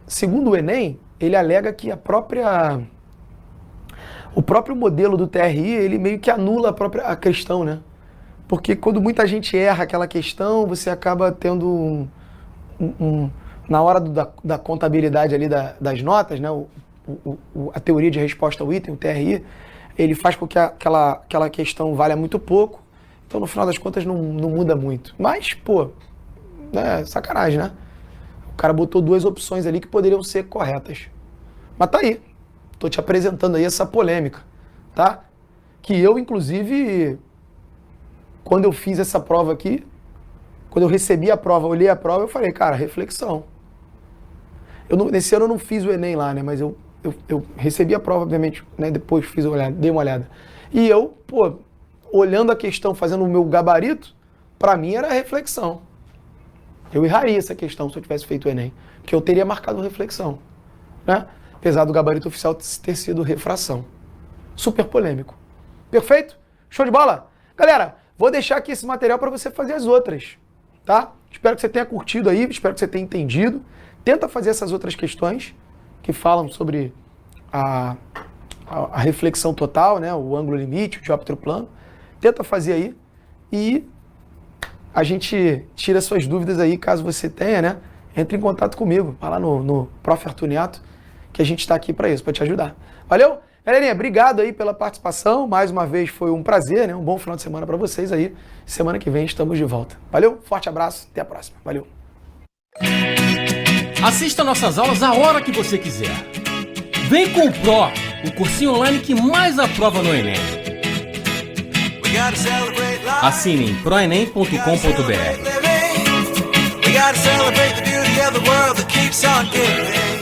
segundo o Enem, ele alega que o próprio modelo do TRI, ele meio que anula a questão, né? Porque quando muita gente erra aquela questão, você acaba tendo na hora da contabilidade ali das notas, né? A teoria de resposta ao item, o TRI, ele faz com que aquela questão valha muito pouco. Então, no final das contas, não muda muito. Mas, pô, é sacanagem, né? O cara botou duas opções ali que poderiam ser corretas. Mas tá aí. Tô te apresentando aí essa polêmica, tá? Que eu, inclusive, quando eu fiz essa prova aqui, quando eu recebi a prova, olhei a prova, eu falei, cara, reflexão. Nesse ano eu não fiz o Enem lá, né? Mas eu recebi a prova, obviamente, né? Depois dei uma olhada. E eu, pô, olhando a questão, fazendo o meu gabarito, pra mim era reflexão. Eu erraria essa questão se eu tivesse feito o Enem, porque eu teria marcado reflexão, né? Apesar do gabarito oficial ter sido refração. Super polêmico. Perfeito? Show de bola? Galera, vou deixar aqui esse material para você fazer as outras, tá? Espero que você tenha curtido aí, espero que você tenha entendido. Tenta fazer essas outras questões que falam sobre a reflexão total, né? O ângulo limite, o dióptero plano. Tenta fazer aí e a gente tira suas dúvidas aí, caso você tenha, né? Entre em contato comigo, vai lá no Prof. Arthur Neto, que a gente está aqui para isso, para te ajudar. Valeu? Galerinha, obrigado aí pela participação. Mais uma vez foi um prazer, né? Um bom final de semana para vocês aí. Semana que vem estamos de volta. Valeu? Forte abraço. Até a próxima. Valeu. Assista nossas aulas a hora que você quiser. Vem com o Pro, o cursinho online que mais aprova no Enem. Assine em proenem.com.br. We gotta celebrate the beauty of the world that keeps on giving.